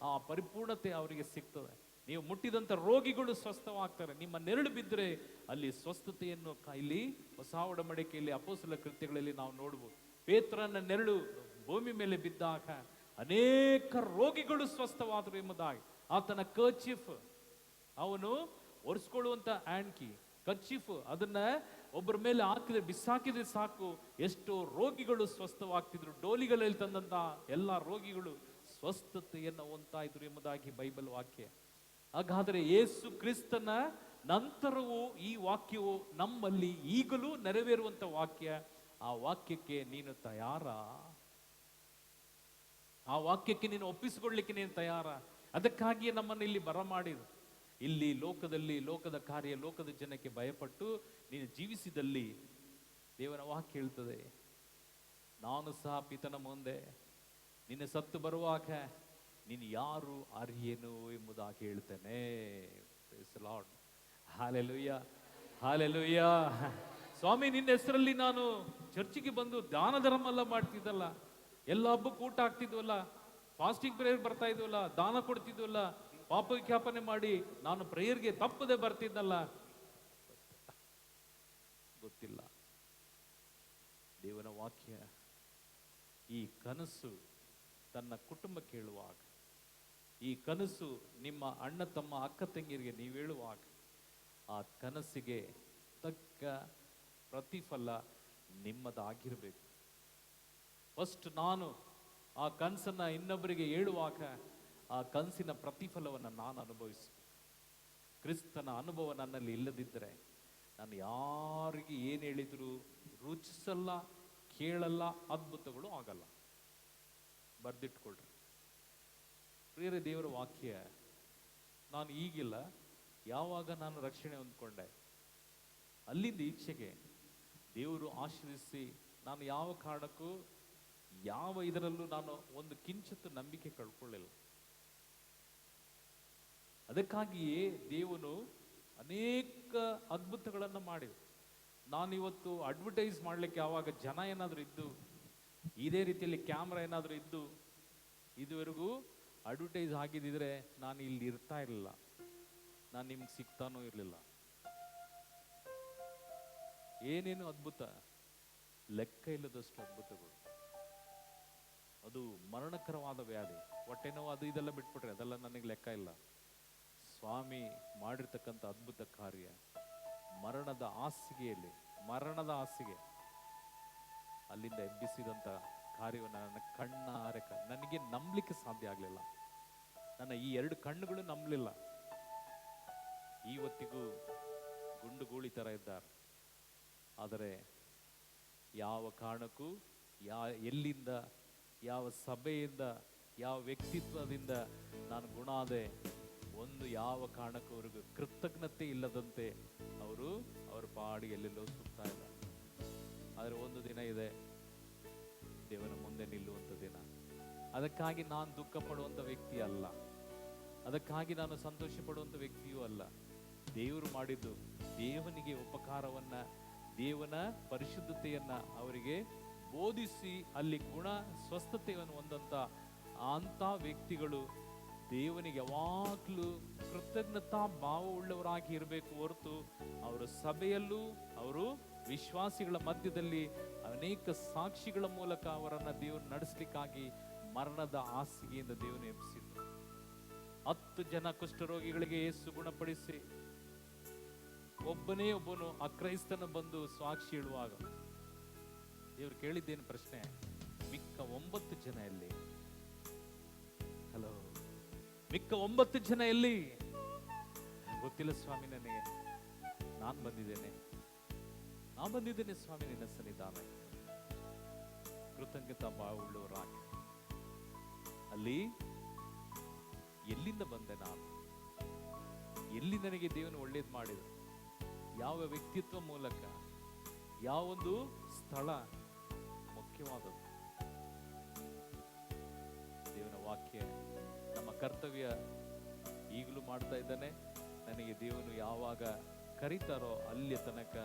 ಆ ಪರಿಪೂರ್ಣತೆ ಅವರಿಗೆ ಸಿಗ್ತದೆ. ನೀವು ಮುಟ್ಟಿದಂತ ರೋಗಿಗಳು ಸ್ವಸ್ಥವಾಗ್ತಾರೆ. ನಿಮ್ಮ ನೆರಳು ಬಿದ್ದರೆ ಅಲ್ಲಿ ಸ್ವಸ್ಥತೆಯನ್ನು ಇಲ್ಲಿ ಹೊಸ ಒಡಂಬಡಿಕೆಯಲ್ಲಿ ಅಪೊಸ್ತಲರ ಕೃತ್ಯಗಳಲ್ಲಿ ನಾವು ನೋಡ್ಬೋದು. ಪೇತ್ರನ ನೆರಳು ಭೂಮಿ ಮೇಲೆ ಬಿದ್ದಾಗ ಅನೇಕ ರೋಗಿಗಳು ಸ್ವಸ್ಥವಾದರು ಎಂಬುದಾಗಿ. ಆತನ ಕರ್ಚೀಫ್, ಅವನು ಒರೆಸ್ಕೊಳ್ಳುವಂತ ಆಂಡ್ಕಿ ಕರ್ಚೀಫ್, ಅದನ್ನ ಒಬ್ಬರ ಮೇಲೆ ಹಾಕಿದ್ರೆ ಬಿಸಾಕಿದ್ರೆ ಸಾಕು, ಎಷ್ಟೋ ರೋಗಿಗಳು ಸ್ವಸ್ಥವಾಗ್ತಿದ್ರು. ಡೋಲಿಗಳಲ್ಲಿ ತಂದಂತ ಎಲ್ಲ ರೋಗಿಗಳು ಸ್ವಸ್ಥತೆಯನ್ನು ಹೊಂದ್ತಾ ಇದ್ರು ಎಂಬುದಾಗಿ ಬೈಬಲ್ ವಾಕ್ಯ. ಹಾಗಾದರೆ ಯೇಸು ಕ್ರಿಸ್ತನ ನಂತರವೂ ಈ ವಾಕ್ಯವು ನಮ್ಮಲ್ಲಿ ಈಗಲೂ ನೆರವೇರುವಂತ ವಾಕ್ಯ. ಆ ವಾಕ್ಯಕ್ಕೆ ನೀನು ತಯಾರ? ಆ ವಾಕ್ಯಕ್ಕೆ ನೀನು ಒಪ್ಪಿಸಿಕೊಳ್ಳಲಿಕ್ಕೆ ನೀನು ತಯಾರ? ಅದಕ್ಕಾಗಿಯೇ ನಮ್ಮನ್ನು ಇಲ್ಲಿ ಬರಮಾಡಿದ್ರು. ಇಲ್ಲಿ ಲೋಕದಲ್ಲಿ ಲೋಕದ ಕಾರ್ಯ, ಲೋಕದ ಜನಕ್ಕೆ ಭಯಪಟ್ಟು ನೀನು ಜೀವಿಸಿದಲ್ಲಿ ದೇವರ ವಾಕ್ಯ ಹೇಳ್ತದೆ, ನಾನು ಸಹ ಪಿತನ ಮುಂದೆ ನಿನ್ನ ಸತ್ತು ಬರುವಾಗ ನೀನು ಯಾರು ಅರಿಯೇನು ಎಂಬುದಾಗಿ ಹೇಳ್ತೇನೆ. Praise the lord. Hallelujah, hallelujah. ಸ್ವಾಮಿ, ನಿನ್ನ ಹೆಸರಲ್ಲಿ ನಾನು ಚರ್ಚಿಗೆ ಬಂದು ದಾನ ಧರ್ಮ ಎಲ್ಲ ಮಾಡ್ತಿದ್ದಲ್ಲ, ಎಲ್ಲ ಹಬ್ಬಕ್ಕೆ ಊಟ ಆಗ್ತಿದ್ವಲ್ಲ, ಫಾಸ್ಟಿಂಗ್ ಪ್ರೇಯರ್ ಬರ್ತಾ ಇದ್ವಲ್ಲ, ದಾನ ಕೊಡ್ತಿದ್ವಲ್ಲ, ಪಾಪ ವಿಜ್ಞಾಪನೆ ಮಾಡಿ ನಾನು ಪ್ರೇಯರ್ಗೆ ತಪ್ಪದೆ ಬರ್ತಿದ್ದಲ್ಲ, ಗೊತ್ತಿಲ್ಲ. ದೇವನ ವಾಕ್ಯ ಈ ಕನಸು ತನ್ನ ಕುಟುಂಬ ಕೇಳುವಾಗ, ಈ ಕನಸು ನಿಮ್ಮ ಅಣ್ಣ ತಮ್ಮ ಅಕ್ಕ ತಂಗಿಯರಿಗೆ ನೀವು ಹೇಳುವಾಗ, ಆ ಕನಸಿಗೆ ತಕ್ಕ ಪ್ರತಿಫಲ ನಿಮ್ಮದಾಗಿರ್ಬೇಕು. ಫಸ್ಟ್ ನಾನು ಆ ಕನಸನ್ನ ಇನ್ನೊಬ್ಬರಿಗೆ ಹೇಳುವಾಗ ಆ ಕನಸಿನ ಪ್ರತಿಫಲವನ್ನು ನಾನು ಅನುಭವಿಸಬೇಕು. ಕ್ರಿಸ್ತನ ಅನುಭವ ನನ್ನಲ್ಲಿ ಇಲ್ಲದಿದ್ದರೆ ನಾನು ಯಾರಿಗೆ ಏನು ಹೇಳಿದ್ರು ರುಚಿಸಲ್ಲ, ಕೇಳಲ್ಲ, ಅದ್ಭುತಗಳು ಆಗಲ್ಲ. ಬರ್ದಿಟ್ಕೊಳ್ರಿ ಪ್ರಿಯರೇ. ದೇವರ ವಾಕ್ಯ ನಾನು ಈಗಿಲ್ಲ, ಯಾವಾಗ ನಾನು ರಕ್ಷಣೆ ಹೊಂದ್ಕೊಂಡೆ ಅಲ್ಲಿಂದ ಈಚೆಗೆ ದೇವರು ಆಶೀರ್ವಿಸಿ ನಾನು ಯಾವ ಕಾರಣಕ್ಕೂ ಯಾವ ಇದರಲ್ಲೂ ನಾನು ಒಂದು ಕಿಂಚಿತ್ತು ನಂಬಿಕೆ ಕಳ್ಕೊಳ್ಳಿಲ್ಲ. ಅದಕ್ಕಾಗಿಯೇ ದೇವನು ಅನೇಕ ಅದ್ಭುತಗಳನ್ನು ಮಾಡಿದ. ನಾನಿವತ್ತು ಅಡ್ವರ್ಟೈಸ್ ಮಾಡಲಿಕ್ಕೆ ಯಾವಾಗ ಜನ ಏನಾದರೂ ಇದ್ದು, ಇದೇ ರೀತಿಯಲ್ಲಿ ಕ್ಯಾಮ್ರಾ ಏನಾದರೂ ಇದ್ದು ಇದುವರೆಗೂ ಅಡ್ವರ್ಟೈಸ್ ಆಗಿದ್ದಿದ್ರೆ ನಾನು ಇಲ್ಲಿ ಇರ್ತಾ ಇರಲಿಲ್ಲ, ನಾನು ನಿಮ್ಗೆ ಸಿಗ್ತಾನೂ ಇರಲಿಲ್ಲ. ಏನೇನು ಅದ್ಭುತ, ಲೆಕ್ಕ ಇಲ್ಲದಷ್ಟು ಅದ್ಭುತಗಳು. ಅದು ಮರಣಕರವಾದ ವ್ಯಾಧಿ, ಹೊಟ್ಟೆ ನೋವು, ಅದು ಇದೆಲ್ಲ ಬಿಟ್ಬಿಟ್ರೆ ಅದೆಲ್ಲ ನನಗೆ ಲೆಕ್ಕ ಇಲ್ಲ. ಸ್ವಾಮಿ ಮಾಡಿರ್ತಕ್ಕಂಥ ಅದ್ಭುತ ಕಾರ್ಯ, ಮರಣದ ಹಾಸಿಗೆ ಅಲ್ಲಿಂದ ಎಬ್ಬಿಸಿದಂತ ಕಾರ್ಯವನ್ನು ನನ್ನ ಕಣ್ಣಾರೆ ನನಗೆ ನಂಬಲಿಕ್ಕೆ ಸಾಧ್ಯ ಆಗಲಿಲ್ಲ. ನನ್ನ ಈ 2 ಕಣ್ಣುಗಳು ನಂಬಲಿಲ್ಲ. ಇವತ್ತಿಗೂ ಗುಂಡು ಗೂಳಿ ಥರ ಇದ್ದಾರೆ. ಆದರೆ ಯಾವ ಕಾರಣಕ್ಕೂ ಎಲ್ಲಿಂದ, ಯಾವ ಸಭೆಯಿಂದ, ಯಾವ ವ್ಯಕ್ತಿತ್ವದಿಂದ ನಾನು ಗುಣ ಆದೆ, ಯಾವ ಕಾರಣಕ್ಕೂ ಅವ್ರಿಗೆ ಕೃತಜ್ಞತೆ ಇಲ್ಲದಂತೆ ಅವ್ರ ಪಾಡಿಗೆ ಎಲ್ಲೆಲ್ಲೋ ಸುತ್ತಾ ಇಲ್ಲ. ಆದರೆ ಒಂದು ದಿನ ಇದೆ, ದೇವನ ಮುಂದೆ ನಿಲ್ಲುವಂಥ ದಿನ. ಅದಕ್ಕಾಗಿ ನಾನು ದುಃಖ ಪಡುವಂಥ ವ್ಯಕ್ತಿ ಅಲ್ಲ, ಅದಕ್ಕಾಗಿ ನಾನು ಸಂತೋಷ ಪಡುವಂಥ ವ್ಯಕ್ತಿಯೂ ಅಲ್ಲ. ದೇವರು ಮಾಡಿದ್ದು ದೇವನಿಗೆ ಉಪಕಾರವನ್ನ, ದೇವನ ಪರಿಶುದ್ಧತೆಯನ್ನ ಅವರಿಗೆ ಬೋಧಿಸಿ ಅಲ್ಲಿ ಗುಣ ಸ್ವಸ್ಥತೆಯನ್ನು ಹೊಂದಂತ ಅಂತ ವ್ಯಕ್ತಿಗಳು ದೇವನಿಗೆ ಯಾವಾಗಲೂ ಕೃತಜ್ಞತಾ ಭಾವವುಳ್ಳವರಾಗಿ ಇರಬೇಕು ಹೊರತು ಅವರ ಸಭೆಯಲ್ಲೂ ಅವರು ವಿಶ್ವಾಸಿಗಳ ಮಧ್ಯದಲ್ಲಿ ಅನೇಕ ಸಾಕ್ಷಿಗಳ ಮೂಲಕ ಅವರನ್ನ ದೇವರು ನಡೆಸಲಿಕ್ಕಾಗಿ ಮರಣದ ಹಾಸಿಗೆಯಿಂದ ದೇವರು ಎಬ್ಬಿಸಿದ್ರು. 10 ಜನ ಕುಷ್ಠರೋಗಿಗಳಿಗೆ ಯೇಸು ಗುಣಪಡಿಸಿ ಒಬ್ಬನು ಅಕ್ರೈಸ್ತನ ಬಂದು ಸಾಕ್ಷಿ ಹೇಳುವಾಗ ದೇವರು ಕೇಳಿದ್ದೇನು ಪ್ರಶ್ನೆ, ಮಿಕ್ಕ 9 ಜನ ಎಲ್ಲಿ? ಹಲೋ, ಮಿಕ್ಕ 9 ಜನ ಎಲ್ಲಿ? ಗೊತ್ತಿಲ್ಲ ಸ್ವಾಮಿ, ನನಗೆ ನಾನು ಬಂದಿದ್ದೇನೆ ಸ್ವಾಮಿ ನಿನ್ನ ಸನ್ನಿಧಾನ. ಕೃತಜ್ಞತಾ ಭಾವವುಳ್ಳವರಾಗಿ ಅಲ್ಲಿ ಎಲ್ಲಿಂದ ಬಂದೆ ನಾನು, ಎಲ್ಲಿ ನನಗೆ ದೇವನು ಒಳ್ಳೇದು ಮಾಡಿದ, ಯಾವ ವ್ಯಕ್ತಿತ್ವ ಮೂಲಕ, ಯಾವೊಂದು ಸ್ಥಳ ಮುಖ್ಯವಾದದ್ದು. ದೇವನ ವಾಕ್ಯ ನಮ್ಮ ಕರ್ತವ್ಯ ಈಗಲೂ ಮಾಡ್ತಾ ಇದ್ದಾನೆ. ನನಗೆ ದೇವನು ಯಾವಾಗ ಕರೀತಾರೋ ಅಲ್ಲಿಯ ತನಕ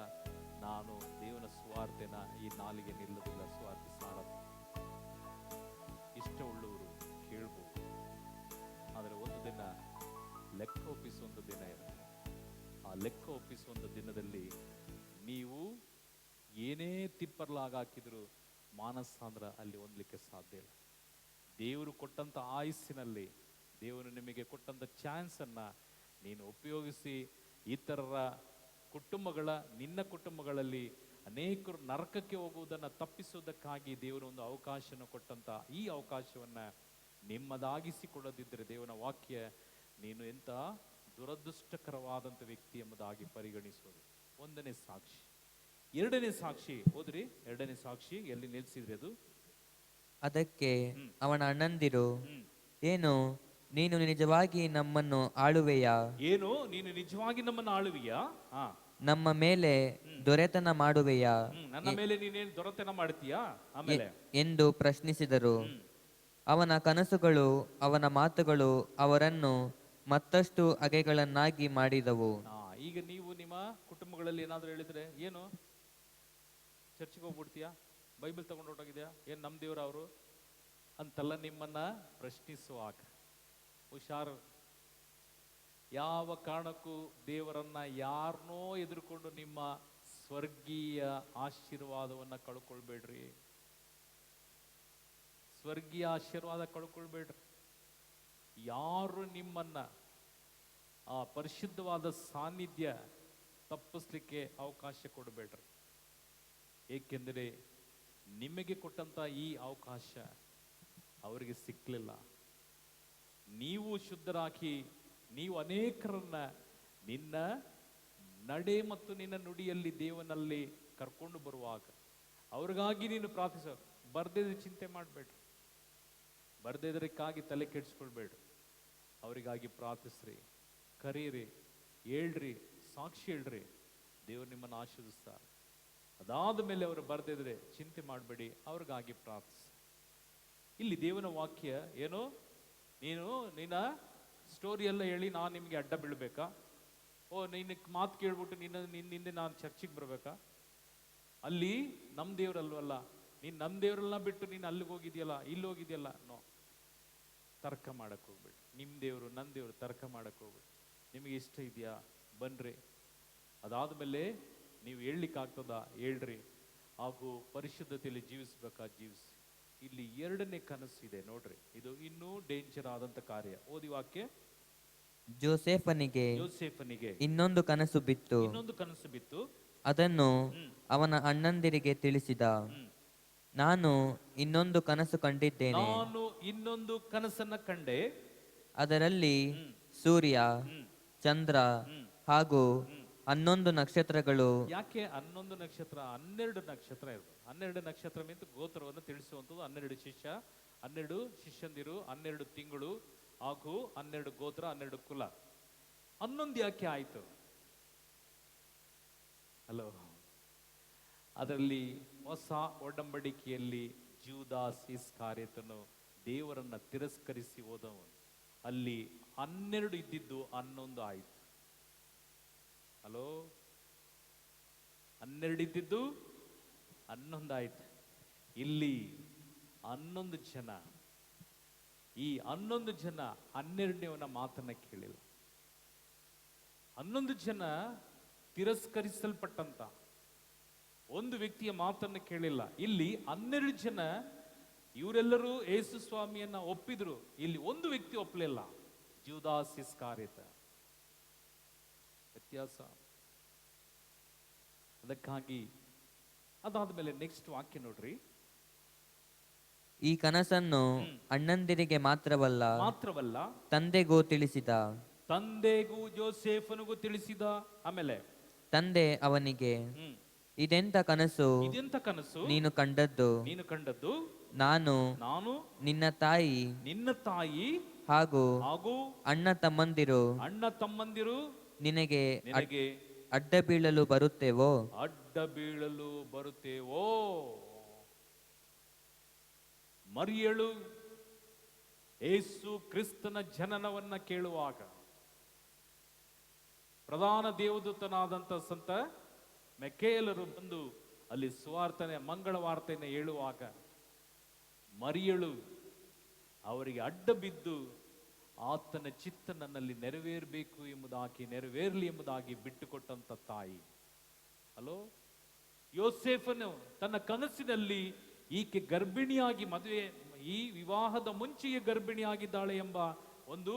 ನಾನು ದೇವನ ಸುವಾರ್ತೆನ ಈ ನಾಲಿಗೆ ನಿಲ್ಲೋದಿಲ್ಲ. ಸುವಾರ್ತೆ ಸಾರ ಇಷ್ಟವುಳ್ಳವರು ಕೇಳ್ಬೋದು, ಆದರೆ ಒಂದು ದಿನ ಲೆಕ್ಕ ಒಪ್ಪಿಸುವಂಥ ದಿನ ಇರುತ್ತೆ. ಆ ಲೆಕ್ಕ ಒಪ್ಪಿಸುವಂಥ ದಿನದಲ್ಲಿ ನೀವು ಏನೇ ತಿಪ್ಪರ್ಲಾಗಾಕಿದ್ರು ಮಾನಸಾಂದ್ರ ಅಲ್ಲಿ ಹೊಂದಲಿಕ್ಕೆ ಸಾಧ್ಯ ಇಲ್ಲ. ದೇವರು ಕೊಟ್ಟಂತ ಆಯುಸ್ಸಿನಲ್ಲಿ, ದೇವರು ನಿಮಗೆ ಕೊಟ್ಟಂತ ಚಾನ್ಸನ್ನು ನೀನು ಉಪಯೋಗಿಸಿ ಇತರರ ನಿನ್ನ ಕುಟುಂಬಗಳಲ್ಲಿ ಅನೇಕರು ನರಕಕ್ಕೆ ಹೋಗುವುದನ್ನು ತಪ್ಪಿಸುವುದಕ್ಕಾಗಿ ದೇವರು ಒಂದು ಅವಕಾಶವನ್ನು ಕೊಟ್ಟಂತ ಈ ಅವಕಾಶವನ್ನ ನಿಮ್ಮದಾಗಿಸಿಕೊಳ್ಳದಿದ್ದರೆ ದೇವನ ವಾಕ್ಯ ನೀನು ಎಂತ ದುರದೃಷ್ಟಕರವಾದಂಥ ವ್ಯಕ್ತಿ ಎಂಬುದಾಗಿ ಪರಿಗಣಿಸುವುದು. 1ನೇ ಸಾಕ್ಷಿ. 2ನೇ ಸಾಕ್ಷಿ ಹೋದ್ರಿ. 2ನೇ ಸಾಕ್ಷಿ ಎಲ್ಲಿ ನಿಲ್ಸಿದ್ರಿ? ಅದು ಅದಕ್ಕೆ ಅವನ ಅಣ್ಣಂದಿರು, ಏನು ನೀನು ನಿಜವಾಗಿ ನಮ್ಮನ್ನು ಆಳುವೆಯಾ? ಏನು ನೀನು ನಿಜವಾಗಿ ನಮ್ಮನ್ನು ಆಳುವಿಯಾ? ನಮ್ಮ ಮೇಲೆ ದೊರೆತನ ಮಾಡುವೆಯಾ? ನನ್ನ ಮೇಲೆ ನೀನೇನು ದೊರೆತನ ಮಾಡ್ತೀಯಾ ಆಮೇಲೆ ಎಂದು ಪ್ರಶ್ನಿಸಿದರು. ಅವನ ಕನಸುಗಳು, ಅವನ ಮಾತುಗಳು ಅವರನ್ನು ಮತ್ತಷ್ಟು ಅಗೆಗಳನ್ನಾಗಿ ಮಾಡಿದವು. ಈಗ ನೀವು ನಿಮ್ಮ ಕುಟುಂಬಗಳಲ್ಲಿ ಏನಾದರೂ ಹೇಳಿದ್ರೆ, ಏನು ಚರ್ಚ್ಗೆ ಹೋಗ್ಬಿಡ್ತೀಯಾ, ಬೈಬಲ್ ತಗೊಂಡು ಹೊರಟೋಗಿದ್ಯಾ, ಏನು ನಮ್ಮ ದೇವ್ರ ಅವರು ಅಂತೆಲ್ಲ ನಿಮ್ಮನ್ನ ಪ್ರಶ್ನಿಸುವಾಗ ಹುಷಾರು. ಯಾವ ಕಾರಣಕ್ಕೂ ದೇವರನ್ನ ಯಾರನ್ನೋ ಎದುರುಕೊಂಡು ನಿಮ್ಮ ಸ್ವರ್ಗೀಯ ಆಶೀರ್ವಾದವನ್ನ ಕಳ್ಕೊಳ್ಬೇಡ್ರಿ. ಸ್ವರ್ಗೀಯ ಆಶೀರ್ವಾದ ಕಳ್ಕೊಳ್ಬೇಡ್ರಿ. ಯಾರು ನಿಮ್ಮನ್ನ ಆ ಪರಿಶುದ್ಧವಾದ ಸಾನ್ನಿಧ್ಯ ತಪ್ಪಿಸ್ಲಿಕ್ಕೆ ಅವಕಾಶ ಕೊಡಬೇಡ್ರಿ. ಏಕೆಂದರೆ ನಿಮಗೆ ಕೊಟ್ಟಂತ ಈ ಅವಕಾಶ ಅವರಿಗೆ ಸಿಕ್ಕಲಿಲ್ಲ. ನೀವು ಶುದ್ಧರಾಗಿ, ನೀವು ಅನೇಕರನ್ನ ನಿನ್ನ ನಡೆ ಮತ್ತು ನಿನ್ನ ನುಡಿಯಲ್ಲಿ ದೇವನಲ್ಲಿ ಕರ್ಕೊಂಡು ಬರುವಾಗ ಅವ್ರಿಗಾಗಿ ನೀನು ಪ್ರಾರ್ಥಿಸ. ಬರ್ದಿದ್ರೆ ಚಿಂತೆ ಮಾಡಬೇಡ್ರಿ, ಬರ್ದಿದ್ದಕ್ಕಾಗಿ ತಲೆ ಕೆಡಿಸ್ಕೊಳ್ಬೇಡ್ರಿ. ಅವರಿಗಾಗಿ ಪ್ರಾರ್ಥಿಸ್ರಿ, ಕರೀರಿ, ಹೇಳ್ರಿ, ಸಾಕ್ಷಿ ಹೇಳ್ರಿ. ದೇವರು ನಿಮ್ಮನ್ನು ಆಶೀರ್ವದಿಸ್ತಾರೆ. ಅದಾದ ಮೇಲೆ ಅವರು ಬರ್ದಿದ್ರೆ ಚಿಂತೆ ಮಾಡಬೇಡಿ, ಅವ್ರಿಗಾಗಿ ಪ್ರಾರ್ಥಿಸಿ. ಇಲ್ಲಿ ದೇವನ ವಾಕ್ಯ ಏನು, ನೀನು ನಿನ್ನ ಸ್ಟೋರಿ ಎಲ್ಲ ಹೇಳಿ ನಾನು ನಿಮಗೆ ಅಡ್ಡ ಬೀಳ್ಬೇಕಾ? ನಿನ್ನ ಮಾತು ಕೇಳ್ಬಿಟ್ಟು ನಿನ್ನಿಂದ ನಾನು ಚರ್ಚಿಗೆ ಬರ್ಬೇಕಾ? ಅಲ್ಲಿ ನಮ್ಮ ದೇವ್ರಲ್ವಲ್ಲ, ನೀನು ನಮ್ಮ ದೇವ್ರಲ್ಲ ಬಿಟ್ಟು ನೀನು ಅಲ್ಲಿಗೆ ಹೋಗಿದ್ಯಲ್ಲ, ಇಲ್ಲಿ ಹೋಗಿದ್ಯಲ್ಲ. ನೋ, ತರ್ಕ ಮಾಡಕ್ಕೆ ಹೋಗ್ಬೇಡಿ. ನಿಮ್ಮ ದೇವರು ನನ್ನ ದೇವರು ತರ್ಕ ಮಾಡಕ್ಕೆ ಹೋಗ್ಬೇಡಿ. ನಿಮಗೆ ಇಷ್ಟ ಇದೆಯಾ ಬನ್ರಿ, ಅದಾದ್ಮೇಲೆ ನೀವು ಹೇಳ್ಲಿಕ್ಕಾಗ್ತದ ಹೇಳ್ರಿ, ಹಾಗೂ ಪರಿಶುದ್ಧತೆಯಲ್ಲಿ ಜೀವಿಸ್ಬೇಕಾ ಜೀವಿಸಿ. ಇಲ್ಲಿ 2ನೇ ಕನಸು ಇದೆ ನೋಡ್ರಿ, ಇದು ಇನ್ನೂ ಡೇಂಜರ್ ಆದಂತ ಕಾರ್ಯ. ಓದಿ ವಾಕ್ಯ. ಜೋಸೆಫನಿಗೆ ಇನ್ನೊಂದು ಕನಸು ಬಿತ್ತು. ಅದನ್ನು ಅವನ ಅಣ್ಣಂದಿರಿಗೆ ತಿಳಿಸಿದ. ನಾನು ಇನ್ನೊಂದು ಕನಸು ಕಂಡಿದ್ದೇನೆ. ನಾನು ಇನ್ನೊಂದು ಕನಸನ್ನ ಕಂಡೆ. ಅದರಲ್ಲಿ ಸೂರ್ಯ, ಚಂದ್ರ ಹಾಗೂ 11 ನಕ್ಷತ್ರಗಳು. ಯಾಕೆ 11 ನಕ್ಷತ್ರ? 12 ನಕ್ಷತ್ರ ಇರ್ಬೋದು. 12 ನಕ್ಷತ್ರ ಮಿಂತು ಗೋತ್ರವನ್ನು ತಿಳಿಸುವಂಥದ್ದು. 12 ಶಿಷ್ಯ, 12 ಶಿಷ್ಯಂದಿರು, 12 ತಿಂಗಳು ಹಾಗೂ 12 ಗೋತ್ರ, 12 ಕುಲ. 11 ಯಾಕೆ ಆಯ್ತು? ಹಲೋ, ಅದರಲ್ಲಿ ಹೊಸ ಒಡಂಬಡಿಕೆಯಲ್ಲಿ ಜೂದಾಸ್ ಇಸ್ಕರಿಯೋತನು ದೇವರನ್ನ ತಿರಸ್ಕರಿಸಿ ಹೋದವನು. ಅಲ್ಲಿ 12 ಇದ್ದಿದ್ದು 11 ಆಯ್ತು. ಹಲೋ, 12 ಇದ್ದಿದ್ದು 11 ಆಯ್ತು. ಇಲ್ಲಿ 11 ಜನ, ಈ 11 ಜನ 12ನೇವನ ಮಾತನ್ನ ಕೇಳಿಲ್ಲ. 11 ಜನ ತಿರಸ್ಕರಿಸಲ್ಪಟ್ಟಂತ ಒಂದು ವ್ಯಕ್ತಿಯ ಮಾತನ್ನು ಕೇಳಿಲ್ಲ. ಇಲ್ಲಿ 12 ಜನ ಇವರೆಲ್ಲರೂ ಯೇಸು ಸ್ವಾಮಿಯನ್ನ ಒಪ್ಪಿದ್ರು. ಇಲ್ಲಿ ಒಂದು ವ್ಯಕ್ತಿ ಒಪ್ಪಲಿಲ್ಲ, ಜೂದಾಸ್ ಇಸ್ಕರಿಯೋತ. ವ್ಯತ್ಯಾಸ. ಅದಕ್ಕಾಗಿ ಅದಾದ್ಮೇಲೆ ನೆಕ್ಸ್ಟ್ ವಾಕ್ಯ ನೋಡ್ರಿ. ಈ ಕನಸನ್ನು ಅಣ್ಣಂದಿರಿಗೆ ಮಾತ್ರವಲ್ಲ ತಂದೆಗೂ ತಿಳಿಸಿದ. ತಂದೆಗೂ ಜೋಸೇಫನಿಗೂ ತಿಳಿಸಿದ. ಆಮೇಲೆ ತಂದೆ ಅವನಿಗೆ, ಇದೆಂತ ಕನಸು ಇದೆಂತ ಕನಸು ನೀನು ಕಂಡದ್ದು? ನಾನು ನಿನ್ನ ತಾಯಿ ಹಾಗೂ ಅಣ್ಣ ತಮ್ಮಂದಿರು ನಿನಗೆ ಅಡ್ಡ ಬೀಳಲು ಬರುತ್ತೇವೋ. ಮರಿಯಳು ಯೇಸು ಕ್ರಿಸ್ತನ ಜನನವನ್ನ ಕೇಳುವಾಗ ಪ್ರಧಾನ ದೇವದೂತನಾದಂಥ ಸಂತ ಮಿಖಾಯೇಲರು ಬಂದು ಅಲ್ಲಿ ಸುವಾರ್ತನೆ ಮಂಗಳ ವಾರ್ತೆಯನ್ನು ಹೇಳುವಾಗ ಮರಿಯಳು ಅವರಿಗೆ ಅಡ್ಡ ಬಿದ್ದು ಆತನ ಚಿತ್ತ ನನ್ನಲ್ಲಿ ನೆರವೇರಬೇಕು ಎಂಬುದಾಗಿ, ನೆರವೇರಲಿ ಎಂಬುದಾಗಿ ಬಿಟ್ಟುಕೊಟ್ಟಂತ ತಾಯಿ. ಹಲೋ, ಯೋಸೇಫನು ತನ್ನ ಕನಸಿನಲ್ಲಿ ಈಕೆ ಗರ್ಭಿಣಿಯಾಗಿ ಮದುವೆ, ಈ ವಿವಾಹದ ಮುಂಚೆಯೇ ಗರ್ಭಿಣಿಯಾಗಿದ್ದಾಳೆ ಎಂಬ ಒಂದು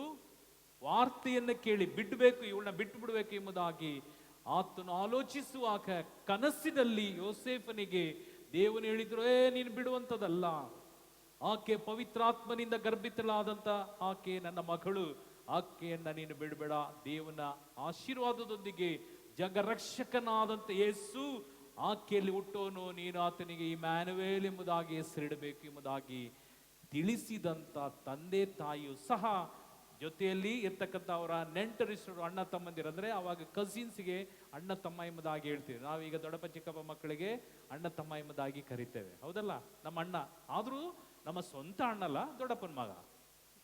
ವಾರ್ತೆಯನ್ನು ಕೇಳಿ ಬಿಡಬೇಕು, ಇವಳನ್ನ ಬಿಟ್ಟು ಬಿಡಬೇಕು ಎಂಬುದಾಗಿ ಆತನು ಆಲೋಚಿಸುವಾಗ ಕನಸಿನಲ್ಲಿ ಯೋಸೇಫನಿಗೆ ದೇವನು ಹೇಳಿದ್ರು, ನೀನು ಬಿಡುವಂಥದ್ದಲ್ಲ, ಆಕೆ ಪವಿತ್ರಾತ್ಮನಿಂದ ಗರ್ಭಿತಳಾದಂತ ಆಕೆ ನನ್ನ ಮಗಳು, ಆಕೆಯನ್ನ ನೀನು ಬಿಡಬೇಡ. ದೇವನ ಆಶೀರ್ವಾದದೊಂದಿಗೆ ಜಗರಕ್ಷಕನಾದಂತ ಯೇಸು ಆಕೆಯಲ್ಲಿ ಹುಟ್ಟೋನು, ನೀನು ಆತನಿಗೆ ಇಮ್ಯಾನುವೇಲ್ ಎಂಬುದಾಗಿ ಹೆಸರಿಡಬೇಕು ಎಂಬುದಾಗಿ ತಿಳಿಸಿದಂತ ತಂದೆ ತಾಯಿಯು ಸಹ ಜೊತೆಯಲ್ಲಿ ಇರ್ತಕ್ಕಂಥ ಅವರ ನೆಂಟರಿಷ್ಟರು, ಅಣ್ಣ ತಮ್ಮಂದಿರು, ಅಂದ್ರೆ ಅವಾಗ ಕಸಿನ್ಸ್ಗೆ ಅಣ್ಣ ತಮ್ಮ ಎಂಬುದಾಗಿ ಹೇಳ್ತೀವಿ. ನಾವೀಗ ದೊಡ್ಡಪ್ಪ ಚಿಕ್ಕಪ್ಪ ಮಕ್ಕಳಿಗೆ ಅಣ್ಣ ತಮ್ಮ ಎಂಬುದಾಗಿ ಕರಿತೇವೆ, ಹೌದಲ್ಲ? ನಮ್ಮ ಅಣ್ಣ ಆದ್ರೂ ನಮ್ಮ ಸ್ವಂತ ಅಣ್ಣಲ್ಲ, ದೊಡ್ಡಪ್ಪನ ಮಗ.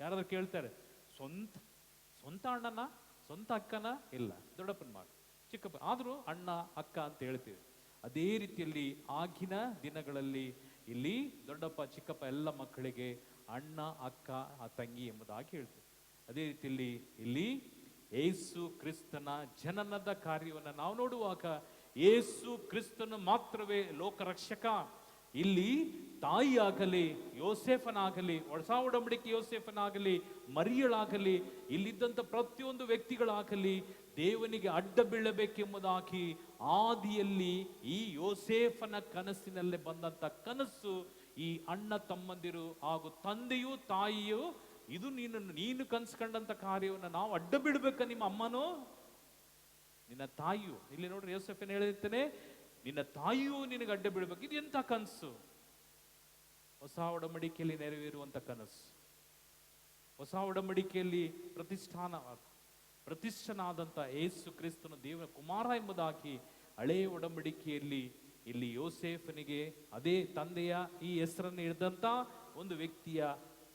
ಯಾರಾದ್ರೂ ಕೇಳ್ತಾರೆ, ಸ್ವಂತ ಅಣ್ಣನ ಸ್ವಂತ ಅಕ್ಕನ? ಇಲ್ಲ, ದೊಡ್ಡಪ್ಪನ ಮಗ, ಚಿಕ್ಕಪ್ಪ, ಆದ್ರೂ ಅಣ್ಣ ಅಕ್ಕ ಅಂತ ಹೇಳ್ತೀವಿ. ಅದೇ ರೀತಿಯಲ್ಲಿ ಆಗಿನ ದಿನಗಳಲ್ಲಿ ಇಲ್ಲಿ ದೊಡ್ಡಪ್ಪ ಚಿಕ್ಕಪ್ಪ ಎಲ್ಲ ಮಕ್ಕಳಿಗೆ ಅಣ್ಣ ಅಕ್ಕ ತಂಗಿ ಎಂಬುದಾಗಿ ಹೇಳ್ತೀವಿ. ಅದೇ ರೀತಿಯಲ್ಲಿ ಇಲ್ಲಿ ಯೇಸು ಕ್ರಿಸ್ತನ ಜನನದ ಕಾರ್ಯವನ್ನು ನಾವು ನೋಡುವಾಗ ಯೇಸು ಕ್ರಿಸ್ತನು ಮಾತ್ರವೇ ಲೋಕರಕ್ಷಕ. ಇಲ್ಲಿ ತಾಯಿಯಾಗಲಿ, ಯೋಸೇಫನಾಗಲಿ, ಹೊಸ ಒಡಂಬಡಿಕೆ ಯೋಸೇಫನಾಗಲಿ, ಮರಿಯಳಾಗಲಿ, ಇಲ್ಲಿದ್ದಂಥ ಪ್ರತಿಯೊಂದು ವ್ಯಕ್ತಿಗಳಾಗಲಿ ದೇವನಿಗೆ ಅಡ್ಡ ಬೀಳಬೇಕೆಂಬುದಾಗಿ ಆದಿಯಲ್ಲಿ ಈ ಯೋಸೇಫನ ಕನಸಿನಲ್ಲೇ ಬಂದಂತ ಕನಸು. ಈ ಅಣ್ಣ ತಮ್ಮಂದಿರು ಹಾಗೂ ತಂದೆಯೂ ತಾಯಿಯೂ, ಇದು ನೀನು ಕನ್ಸ್ಕೊಂಡಂತ ಕಾರ್ಯವನ್ನು ನಾವು ಅಡ್ಡ ಬಿಡ್ಬೇಕ? ನಿಮ್ಮ ಅಮ್ಮನೋ ನಿನ್ನ ತಾಯಿಯು, ಇಲ್ಲಿ ನೋಡ್ರಿ ಯೋಸೇಫನ ಹೇಳಿರ್ತೇನೆ, ನಿನ್ನ ತಾಯಿಯೂ ನಿನಗೆ ಅಡ್ಡ ಬೀಳ್ಬೇಕು. ಇದು ಎಂತ ಕನಸು? ಹೊಸ ಒಡಂಬಡಿಕೆಯಲ್ಲಿ ನೆರವೇರುವಂತ ಕನಸು. ಹೊಸ ಒಡಂಬಡಿಕೆಯಲ್ಲಿ ಪ್ರತಿಷ್ಠನಾದಂತ ಯೇಸು ಕ್ರಿಸ್ತನು ದೇವರ ಕುಮಾರ ಎಂಬುದಾಗಿ ಹಳೆಯ ಒಡಂಬಡಿಕೆಯಲ್ಲಿ ಇಲ್ಲಿ ಯೋಸೇಫನಿಗೆ ಅದೇ ತಂದೆಯ ಈ ಹೆಸರನ್ನು ಹಿಡಿದಂತ ಒಂದು ವ್ಯಕ್ತಿಯ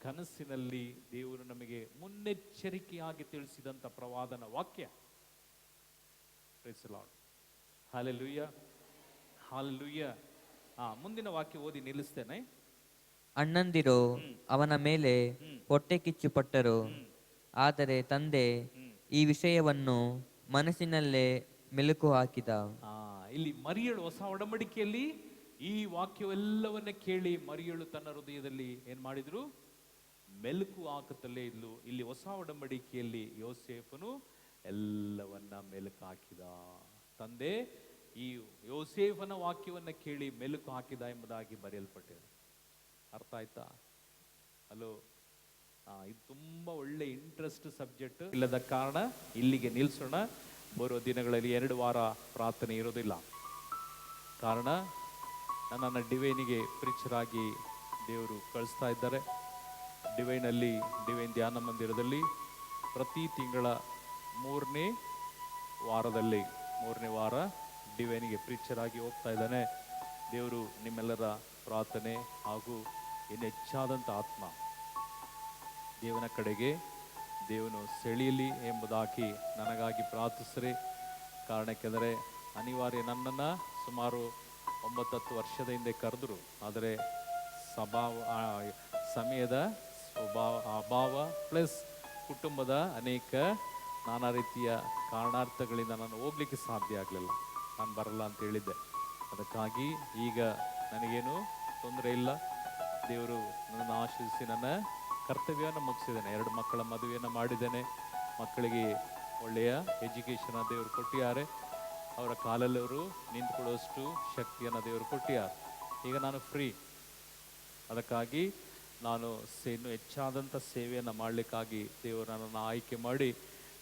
ಕನಸಿನಲ್ಲಿ ದೇವರು ನಮಗೆ ಮುನ್ನೆಚ್ಚರಿಕೆಯಾಗಿ ತಿಳಿಸಿದಂತ ಪ್ರವಾದನ ವಾಕ್ಯ. Hallelujah, hallelujah. ಮುಂದಿನ ವಾಕ್ಯ ಓದಿ ನಿಲ್ಲಿಸ್ತೇನೆ. ಅಣ್ಣಂದಿರು ಅವನ ಮೇಲೆ ಹೊಟ್ಟೆ ಕಿಚ್ಚು ಪಟ್ಟರು, ಆದರೆ ತಂದೆ ಈ ವಿಷಯವನ್ನು ಮನಸ್ಸಿನಲ್ಲೇ ಮೆಲುಕು ಹಾಕಿದ. ಇಲ್ಲಿ ಮರಿಯಳು ಹೊಸ ಒಡಂಬಡಿಕೆಯಲ್ಲಿ ಈ ವಾಕ್ಯವೆಲ್ಲವನ್ನ ಕೇಳಿ ಮರಿಯಳು ತನ್ನ ಹೃದಯದಲ್ಲಿ ಏನ್ ಮಾಡಿದ್ರು? ಮೆಲುಕು ಹಾಕುತ್ತಲೇ ಇದ್ಲು. ಇಲ್ಲಿ ಹೊಸ ಒಡಂಬಡಿಕೆಯಲ್ಲಿ ಯೋಸೇಫನು ಎಲ್ಲವನ್ನ ಮೆಲುಕು ಹಾಕಿದ. ತಂದೆ ಈ ಯೋಸೇಫನ ವಾಕ್ಯವನ್ನು ಕೇಳಿ ಮೆಲುಕು ಹಾಕಿದ ಎಂಬುದಾಗಿ ಬರೆಯಲ್ಪಟ್ಟಿದೆ. ಅರ್ಥ ಆಯ್ತಾ? ಹಲೋ, ಇದು ತುಂಬ ಒಳ್ಳೆ ಇಂಟ್ರೆಸ್ಟ್ ಸಬ್ಜೆಕ್ಟ್. ಇಲ್ಲದ ಕಾರಣ ಇಲ್ಲಿಗೆ ನಿಲ್ಲಿಸೋಣ. ಬರುವ ದಿನಗಳಲ್ಲಿ 2 ವಾರ ಪ್ರಾರ್ಥನೆ ಇರೋದಿಲ್ಲ. ಕಾರಣ ನನ್ನನ್ನು ಡಿವೈನಿಗೆ ಪ್ರೀಚರಾಗಿ ದೇವರು ಕಳಿಸ್ತಾ ಇದ್ದಾರೆ. ಡಿವೈನ್ ಧ್ಯಾನ ಮಂದಿರದಲ್ಲಿ ಪ್ರತಿ ತಿಂಗಳ 3ನೇ ವಾರ ಡಿವೈನಿಗೆ ಪ್ರೀಚರಾಗಿ ಹೋಗ್ತಾ ಇದ್ದಾನೆ. ದೇವರು ನಿಮ್ಮೆಲ್ಲರ ಪ್ರಾರ್ಥನೆ ಹಾಗೂ ಇನ್ನು ಹೆಚ್ಚಾದಂಥ ಆತ್ಮ ದೇವನ ಕಡೆಗೆ ದೇವನು ಸೆಳೆಯಲಿ ಎಂಬುದಾಗಿ ನನಗಾಗಿ ಪ್ರಾರ್ಥಿಸ್ರಿ. ಕಾರಣಕ್ಕೆಂದರೆ ಅನಿವಾರ್ಯ, ನನ್ನನ್ನು ಸುಮಾರು 9-10 ವರ್ಷದ ಹಿಂದೆ ಕರೆದರು. ಆದರೆ ಸಮಯದ ಅಭಾವ ಪ್ಲಸ್ ಕುಟುಂಬದ ಅನೇಕ ನಾನಾ ರೀತಿಯ ಕಾರಣಾರ್ಥಗಳಿಂದ ನಾನು ಹೋಗ್ಲಿಕ್ಕೆ ಸಾಧ್ಯ ಆಗಲಿಲ್ಲ. ನಾನು ಬರಲ್ಲ ಅಂತ ಹೇಳಿದ್ದೆ. ಅದಕ್ಕಾಗಿ ಈಗ ನನಗೇನು ತೊಂದರೆ ಇಲ್ಲ. ದೇವರು ನನ್ನನ್ನು ಆಶೀರ್ವಿಸಿ ನನ್ನ ಕರ್ತವ್ಯವನ್ನು ಮುಗಿಸಿದ್ದೇನೆ. 2 ಮಕ್ಕಳ ಮದುವೆಯನ್ನು ಮಾಡಿದ್ದೇನೆ. ಮಕ್ಕಳಿಗೆ ಒಳ್ಳೆಯ ಎಜುಕೇಷನ್ ದೇವರು ಕೊಟ್ಟಿದ್ದಾರೆ. ಅವರ ಕಾಲಲ್ಲಿ ಅವರು ನಿಂತ್ಕೊಳ್ಳುವಷ್ಟು ಶಕ್ತಿಯನ್ನು ದೇವರು ಕೊಟ್ಟಿದ್ದಾರೆ. ಈಗ ನಾನು ಫ್ರೀ. ಅದಕ್ಕಾಗಿ ನಾನು ಇನ್ನೂ ಹೆಚ್ಚಾದಂಥ ಸೇವೆಯನ್ನು ಮಾಡಲಿಕ್ಕಾಗಿ ದೇವರು ನನ್ನನ್ನು ಆಯ್ಕೆ ಮಾಡಿ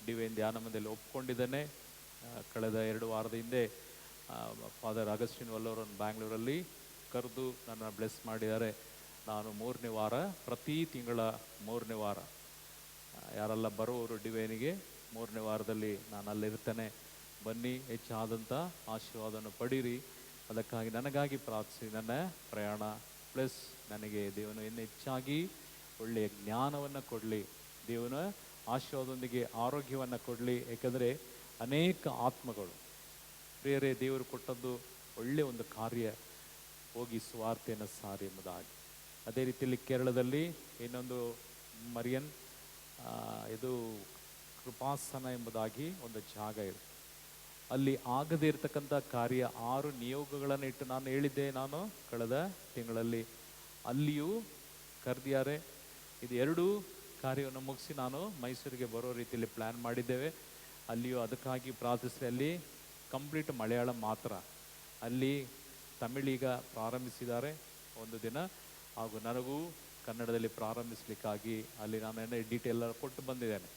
ಡಿವೈನ್ ಧ್ಯಾನ ಮಂದಿರದಲ್ಲಿ ಒಪ್ಕೊಂಡಿದ್ದೇನೆ. ಕಳೆದ 2 ವಾರದ ಹಿಂದೆ ಫಾದರ್ ಅಗಸ್ಟಿನ್ ವಲ್ಲವರನ್ನು ಬ್ಯಾಂಗ್ಳೂರಲ್ಲಿ ಕರೆದು ನನ್ನನ್ನು ಬ್ಲೆಸ್ ಮಾಡಿದ್ದಾರೆ. ನಾನು 3ನೇ ವಾರ, ಪ್ರತಿ ತಿಂಗಳ 3ನೇ ವಾರ ಯಾರೆಲ್ಲ ಬರುವವರು ಡಿವೈನಿಗೆ 3ನೇ ವಾರದಲ್ಲಿ ನಾನು ಅಲ್ಲಿರ್ತೇನೆ. ಬನ್ನಿ, ಹೆಚ್ಚಾದಂಥ ಆಶೀರ್ವಾದವನ್ನು ಪಡೀರಿ. ಅದಕ್ಕಾಗಿ ನನಗಾಗಿ ಪ್ರಾರ್ಥಿಸಿ. ನನ್ನ ಪ್ರಯಾಣ ಪ್ಲಸ್ ನನಗೆ ದೇವನು ಇನ್ನು ಹೆಚ್ಚಾಗಿ ಒಳ್ಳೆಯ ಜ್ಞಾನವನ್ನು ಕೊಡಲಿ, ದೇವನ ಆಶೀರ್ವಾದದೊಂದಿಗೆ ಆರೋಗ್ಯವನ್ನು ಕೊಡಲಿ. ಏಕೆಂದರೆ ಅನೇಕ ಆತ್ಮಗಳು ಪ್ರಿಯರೇ, ದೇವರು ಕೊಟ್ಟದ್ದು ಒಳ್ಳೆಯ ಒಂದು ಕಾರ್ಯ, ಹೋಗಿ ಸುವಾರ್ತೆಯನ್ನು ಸಾರಿ ಎಂಬುದಾಗಿ. ಅದೇ ರೀತಿಯಲ್ಲಿ ಕೇರಳದಲ್ಲಿ ಇನ್ನೊಂದು ಮರಿಯನ್ ಇದು ಕೃಪಾಸನ ಎಂಬುದಾಗಿ ಒಂದು ಜಾಗ ಇದೆ. ಅಲ್ಲಿ ಆಗದೇ ಇರತಕ್ಕಂಥ ಕಾರ್ಯ 6 ನಿಯೋಗಗಳನ್ನು ಇಟ್ಟು ನಾನು ಹೇಳಿದ್ದೆ. ನಾನು ಕಳೆದ ತಿಂಗಳಲ್ಲಿ ಅಲ್ಲಿಯೂ ಕರೆದಿದ್ದಾರೆ. ಇದು 2 ಕಾರ್ಯವನ್ನು ಮುಗಿಸಿ ನಾನು ಮೈಸೂರಿಗೆ ಬರೋ ರೀತಿಯಲ್ಲಿ ಪ್ಲ್ಯಾನ್ ಮಾಡಿದ್ದೇವೆ. ಅಲ್ಲಿಯೂ ಅದಕ್ಕಾಗಿ ಪ್ರಾರ್ಥಿಸಿ. ಅಲ್ಲಿ ಕಂಪ್ಲೀಟ್ ಮಲಯಾಳಂ ಮಾತ್ರ. ಅಲ್ಲಿ ತಮಿಳೀಗ ಪ್ರಾರಂಭಿಸಿದ್ದಾರೆ ಒಂದು ದಿನ, ಹಾಗೂ ನನಗೂ ಕನ್ನಡದಲ್ಲಿ ಪ್ರಾರಂಭಿಸಲಿಕ್ಕಾಗಿ ಅಲ್ಲಿ ನಾನು ಡೀಟೇಲ್ ಕೊಟ್ಟು ಬಂದಿದ್ದೇನೆ.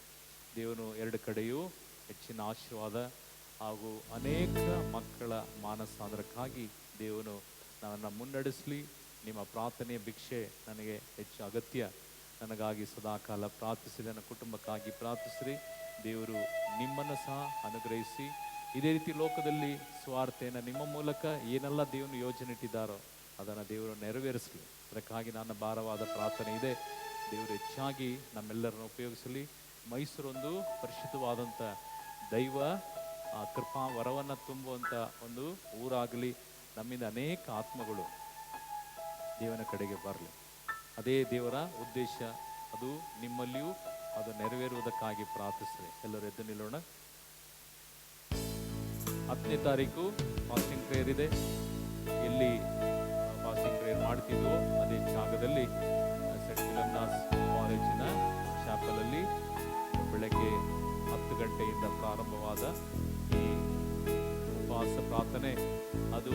ದೇವನು 2 ಕಡೆಯೂ ಹೆಚ್ಚಿನ ಆಶೀರ್ವಾದ ಹಾಗೂ ಅನೇಕ ಮಕ್ಕಳ ಮಾನಸಾಂತರಕ್ಕಾಗಿ ದೇವನು ನನ್ನನ್ನು ಮುನ್ನಡೆಸಲಿ. ನಿಮ್ಮ ಪ್ರಾರ್ಥನೆಯ ಭಿಕ್ಷೆ ನನಗೆ ಹೆಚ್ಚು ಅಗತ್ಯ. ನನಗಾಗಿ ಸದಾಕಾಲ ಪ್ರಾರ್ಥಿಸಿ, ನನ್ನ ಕುಟುಂಬಕ್ಕಾಗಿ ಪ್ರಾರ್ಥಿಸ್ರಿ. ದೇವರು ನಿಮ್ಮನ್ನು ಸಹ ಅನುಗ್ರಹಿಸಿ ಇದೇ ರೀತಿ ಲೋಕದಲ್ಲಿ ಸ್ವಾರ್ಥೆಯನ್ನು ನಿಮ್ಮ ಮೂಲಕ ಏನೆಲ್ಲ ದೇವನು ಯೋಜನೆ ಇಟ್ಟಿದ್ದಾರೋ ಅದನ್ನು ದೇವರು ನೆರವೇರಿಸಲಿ. ಅದಕ್ಕಾಗಿ ನನ್ನ ಭಾರವಾದ ಪ್ರಾರ್ಥನೆ ಇದೆ. ದೇವರು ಹೆಚ್ಚಾಗಿ ನಮ್ಮೆಲ್ಲರನ್ನು ಉಪಯೋಗಿಸಲಿ. ಮೈಸೂರೊಂದು ಪರಿಶುದ್ಧವಾದಂಥ ದೈವ ಕೃಪಾ ವರವನ್ನು ತುಂಬುವಂಥ ಒಂದು ಊರಾಗಲಿ. ನಮ್ಮಿಂದ ಅನೇಕ ಆತ್ಮಗಳು ದೇವನ ಕಡೆಗೆ ಬರಲಿ. ಅದೇ ದೇವರ ಉದ್ದೇಶ. ಅದು ನಿಮ್ಮಲ್ಲಿಯೂ ಅದು ನೆರವೇರುವುದಕ್ಕಾಗಿ ಪ್ರಾರ್ಥಿಸ್ತಾರೆ. ಎಲ್ಲರೂ ಎದ್ದು ನಿಲ್ಲೋಣ. 10ನೇ ತಾರೀಕು ಫಾಸ್ಟಿಂಗ್ ಪ್ರೇಯರ್ ಇದೆ. ಎಲ್ಲಿ ಫಾಸ್ಟಿಂಗ್ ಪ್ರೇಯರ್ ಮಾಡ್ತಿದ್ವೋ ಅದೇ ಜಾಗದಲ್ಲಿ ಸೆಂಟ್ ಫಿಲಮ್ನಾಸ್ ಕಾಲೇಜಿನ ಚಾಪಲಲ್ಲಿ ಬೆಳಗ್ಗೆ 10 ಗಂಟೆಯಿಂದ ಪ್ರಾರಂಭವಾದ ಈ ಉಪವಾಸ ಪ್ರಾರ್ಥನೆ, ಅದು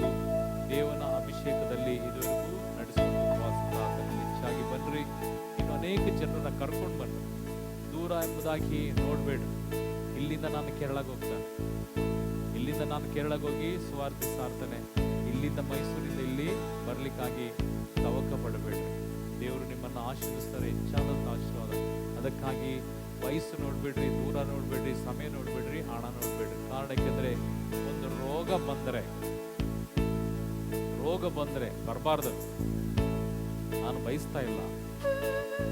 ದೇವನ ಅಭಿಷೇಕದಲ್ಲಿ ಇದುವರೆಗೂ ನಡೆಸುವ ಉಪವಾಸ ಪ್ರಾರ್ಥನೆ. ಹೆಚ್ಚಾಗಿ ಬನ್ನಿರಿ. ಇನ್ನು ಅನೇಕ ಜನರನ್ನ ಕರ್ಕೊಂಡು ಬನ್ನಿ. ದೂರ ಎಂಬುದಾಗಿ ನೋಡಬೇಡ್ರಿ. ಇಲ್ಲಿಂದ ನಾನು ಕೇರಳಕ್ಕೆ ಹೋಗ್ತಾನೆ, ಇಲ್ಲಿಂದ ನಾನು ಕೇರಳಕ್ಕೆ ಹೋಗಿ ಸುವಾರ್ತೆ ಸಾರ್ತನೆ, ಇಲ್ಲಿಂದ ಮೈಸೂರಿಂದ ಇಲ್ಲಿ ಬರ್ಲಿಕ್ಕಾಗಿ ತವಕ ಪಡಬೇಡ್ರಿ. ದೇವರು ನಿಮ್ಮನ್ನು ಆಶೀರ್ವಿಸ್ತಾರೆ, ಹೆಚ್ಚಾದಂಥ ಆಶೀರ್ವಾದ. ಅದಕ್ಕಾಗಿ ವಯಸ್ಸು ನೋಡ್ಬೇಡ್ರಿ, ದೂರ ನೋಡ್ಬೇಡ್ರಿ, ಸಮಯ ನೋಡ್ಬೇಡ್ರಿ, ಹಣ ನೋಡ್ಬೇಡ್ರಿ. ಕಾರಣಕ್ಕೆಂದ್ರೆ ಒಂದು ರೋಗ ಬಂದರೆ ಬರಬಾರ್ದು. ನಾನು ಬಯಸ್ತಾ ಇಲ್ಲ.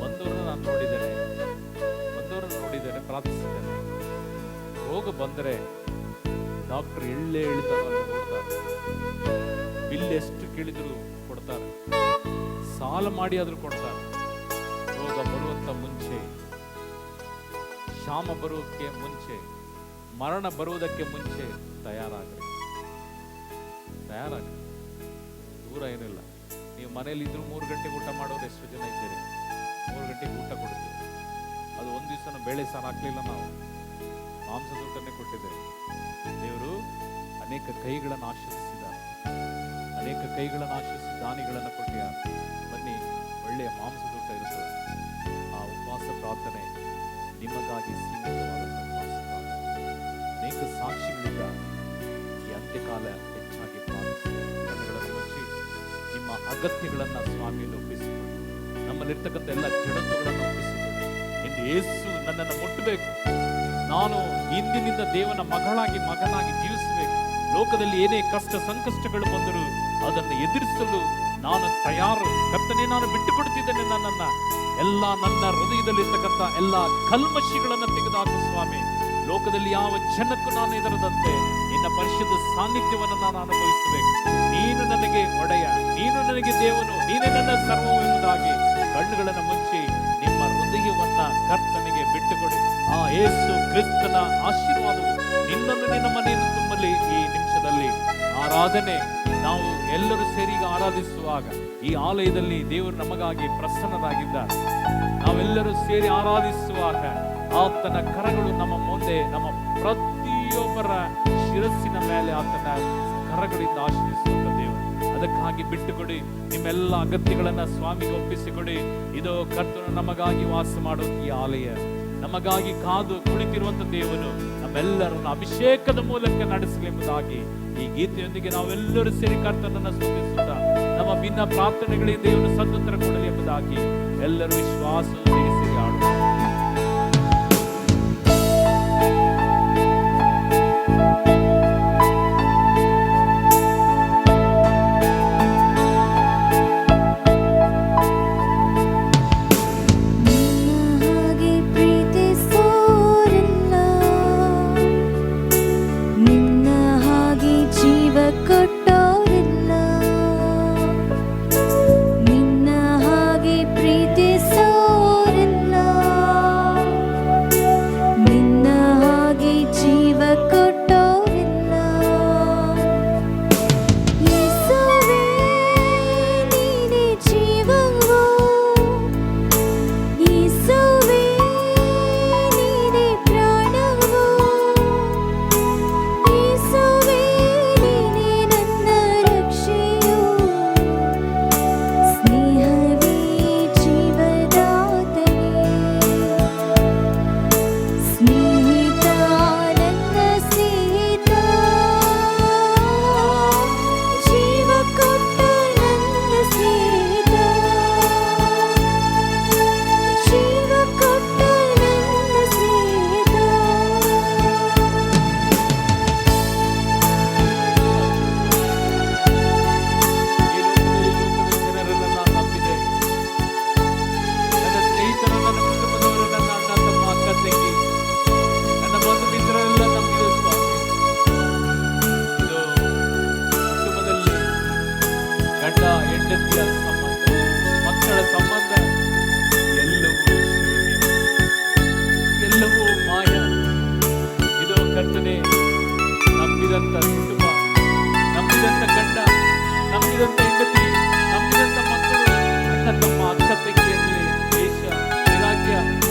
ಬಂದವರನ್ನು ನಾನು ನೋಡಿದ್ದೇನೆ, ಪ್ರಾರ್ಥಿಸಿದ್ದೇನೆ. ರೋಗ ಬಂದರೆ ಡಾಕ್ಟರ್ ಎಳ್ಳೇ ಹೇಳ್ತಾರೆ, ಕೊಡ್ತಾರೆ. ಬಿಲ್ ಎಷ್ಟು ಕೇಳಿದ್ರು ಕೊಡ್ತಾರೆ, ಸಾಲ ಮಾಡಿ ಆದ್ರೂ ಕೊಡ್ತಾರೆ. ರೋಗ ಬರುವಂತ ಮುಂಚೆ, ಕ್ಷಾಮ ಬರುವುದಕ್ಕೆ ಮುಂಚೆ, ಮರಣ ಬರುವುದಕ್ಕೆ ಮುಂಚೆ ತಯಾರಾಗ್ರಿ. ದೂರ ಏನಿಲ್ಲ. ನೀವು ಮನೇಲಿ ಇದ್ರು 3 ಗಂಟೆಗೆ ಊಟ ಮಾಡೋರು ಎಷ್ಟು ಜನ ಇದ್ದೀರಿ? 3 ಗಂಟೆಗೆ ಊಟ ಕೊಡ್ತೀವಿ. ಅದು ಒಂದು ದಿವಸ ಬೇಳೆ ಸಾರು ಹಾಕ್ಲಿಲ್ಲ, ನಾವು ಮಾಂಸದ ಊಟನೇ ಕೊಟ್ಟಿದ್ದೇವೆ. ದೇವರು ಅನೇಕ ಕೈಗಳನ್ನು ಆಶ್ರಯಿಸಿದ್ದಾರೆ, ಅನೇಕ ಕೈಗಳನ್ನು ಆಶ್ರಯಿಸಿ ದಾನಿಗಳನ್ನು ಕೊಟ್ಟಿದ್ದಾರೆ. ಬನ್ನಿ, ಒಳ್ಳೆಯ ಮಾಂಸದೂಟ ಇರುತ್ತದೆ. ಆ ಉಪವಾಸ ಪ್ರಾರ್ಥನೆ ನಿಮಗಾಗಿ ಸೀಮಿತವಾದಂಥ ಉಪವಾಸ ಪ್ರಾರ್ಥನೆ. ಅನೇಕ ಸಾಕ್ಷಿಗಳಿಂದ ಈ ಅಂತ್ಯಕಾಲ ಹೆಚ್ಚಾಗಿ ಪ್ರಾರ್ಥಿಸಿ ಕಣ್ಣುಗಳನ್ನು ಮುಚ್ಚಿ ನಿಮ್ಮ ಅಗತ್ಯಗಳನ್ನು ಸ್ವಾಮಿಯಲ್ಲಿ ಒಪ್ಪಿಸಿಕೊಳ್ಳಿ. ನಮ್ಮಲ್ಲಿರ್ತಕ್ಕಂಥ ಎಲ್ಲ ಜಡತ್ತುಗಳನ್ನು ಒಪ್ಪಿಸಿಕೊಳ್ಳಿ. ಎಂದು ಯೇಸು ನನ್ನನ್ನು ಮುಟ್ಟಬೇಕು, ನಾನು ಇಂದಿನಿಂದ ದೇವನ ಮಗನಾಗಿ ಜೀವಿಸಬೇಕು. ಲೋಕದಲ್ಲಿ ಏನೇ ಕಷ್ಟ ಸಂಕಷ್ಟಗಳು ಬಂದರೂ ಅದನ್ನು ಎದುರಿಸಲು ನಾನು ತಯಾರು. ಕರ್ತನೇ, ನಾನು ಬಿಟ್ಟು ಕೊಡ್ತಿದ್ದೇನೆ ನನ್ನ ಹೃದಯದಲ್ಲಿರ್ತಕ್ಕಂಥ ಎಲ್ಲ ಕಲ್ಮಶಿಗಳನ್ನು ತೆಗೆದುಹಾಕು ಸ್ವಾಮಿ. ಲೋಕದಲ್ಲಿ ಯಾವ ಜನಕ್ಕೂ ನಾನು ಹೆದರದಂತೆ ನಿನ್ನ ಪರಿಶುದ್ಧ ಸಾನ್ನಿಧ್ಯವನ್ನು ನಾನು ಅನುಭವಿಸಬೇಕು. ನೀನು ನನಗೆ ಒಡೆಯ, ನೀನು ನನಗೆ ದೇವನು, ನೀನೇ ನನ್ನ ಸರ್ವವು ಎಂಬುದಾಗಿ ಕಣ್ಣುಗಳನ್ನು ಮುಚ್ಚಿ ನಿಮ್ಮ ಹೃದಯವನ್ನ ಕರ್ತನಿಗೆ ಬಿಟ್ಟುಕೊಡಿ. ಆ ಯೇಸು ಕ್ರಿಸ್ತನ ಆಶೀರ್ವಾದವು ನಿನ್ನನ್ನು ನಿನ್ನ ಮನೆಯನ್ನು ತುಂಬಲಿ. ಈ ನಿಮಿಷದಲ್ಲಿ ಆರಾಧನೆ ನಾವು ಎಲ್ಲರೂ ಸೇರಿ ಆರಾಧಿಸುವಾಗ ಈ ಆಲಯದಲ್ಲಿ ದೇವರು ನಮಗಾಗಿ ಪ್ರಸನ್ನರಾಗಿದ್ದಾರೆ. ನಾವೆಲ್ಲರೂ ಸೇರಿ ಆರಾಧಿಸುವಾಗ ಆತನ ಕರಗಳು ನಮ್ಮ ಮುಂದೆ, ನಮ್ಮ ಪ್ರತಿಯೊಬ್ಬರ ಶಿರಸ್ಸಿನ ಮೇಲೆ ಆತನ ಕರಗಳಿಂದ ಆಶ್ರಯಿಸುವಂತ ದೇವರು. ಅದಕ್ಕಾಗಿ ಬಿಟ್ಟುಕೊಡಿ, ನಿಮ್ಮೆಲ್ಲ ಅಗತ್ಯಗಳನ್ನ ಸ್ವಾಮಿಗೆ ಒಪ್ಪಿಸಿಕೊಡಿ. ಇದು ಕರ್ತನು ನಮಗಾಗಿ ವಾಸ ಮಾಡುವ ಈ ಆಲಯ, ನಮಗಾಗಿ ಕಾದು ಕುಳಿತಿರುವಂತ ದೇವನು ನಮ್ಮೆಲ್ಲರನ್ನು ಅಭಿಷೇಕದ ಮೂಲಕ ನಡೆಸಲಿ ಎಂಬುದಾಗಿ ಈ ಗೀತೆಯೊಂದಿಗೆ ನಾವೆಲ್ಲರೂ ಸೇರಿ ಕರ್ತನನ್ನು ಸ್ತುತಿಸುತ್ತಾ ನಮ್ಮ ಭಿನ್ನ ಪ್ರಾರ್ಥನೆಗಳಿಗೆ ದೇವರು ಸದುತ್ತರ ಕೊಡಲಿ ಎಂಬುದಾಗಿ ಎಲ್ಲರೂ ವಿಶ್ವಾಸದೊಂದಿಗೆ ಸೇರಿ ಆಡೋಣ.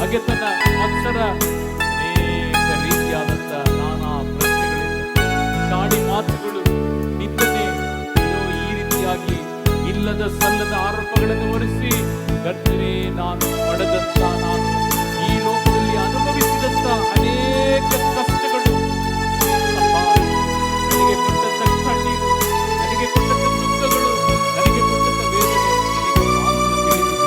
ಹಗೆತನ, ಮತ್ಸರ, ಅನೇಕ ರೀತಿಯಾದಂತ ನಾನಾ ಪ್ರಶ್ನೆಗಳಿಂದ ಚಾಡಿ ಮಾತುಗಳು, ನಿಂದನೆ, ಈ ರೀತಿಯಾಗಿ ಇಲ್ಲದ ಸಲ್ಲದ ಆರೋಪಗಳನ್ನು ಹೊರಿಸಿ ಕರ್ತನೇ ನಾನು ಪಡೆದಂತ, ನಾನು ಈ ಲೋಕದಲ್ಲಿ ಅನುಭವಿಸಿದಂತ ಅನೇಕ ಕಷ್ಟಗಳು, ಅಪ್ಪ ನನಗೆ ಕೊಟ್ಟಂತ ಕಣ್ಣೀರು, ನನಗೆ ಕೊಟ್ಟಂತ ದುಃಖಗಳು, ನನಗೆ ಕೊಟ್ಟಂತ ವೇದನೆ ನಿನಗೆ ಮಾತ್ರ ತಿಳಿದಿದೆ.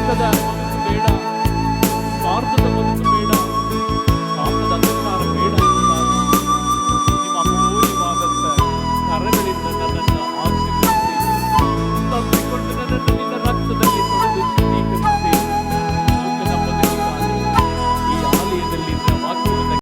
ಲೋಕದ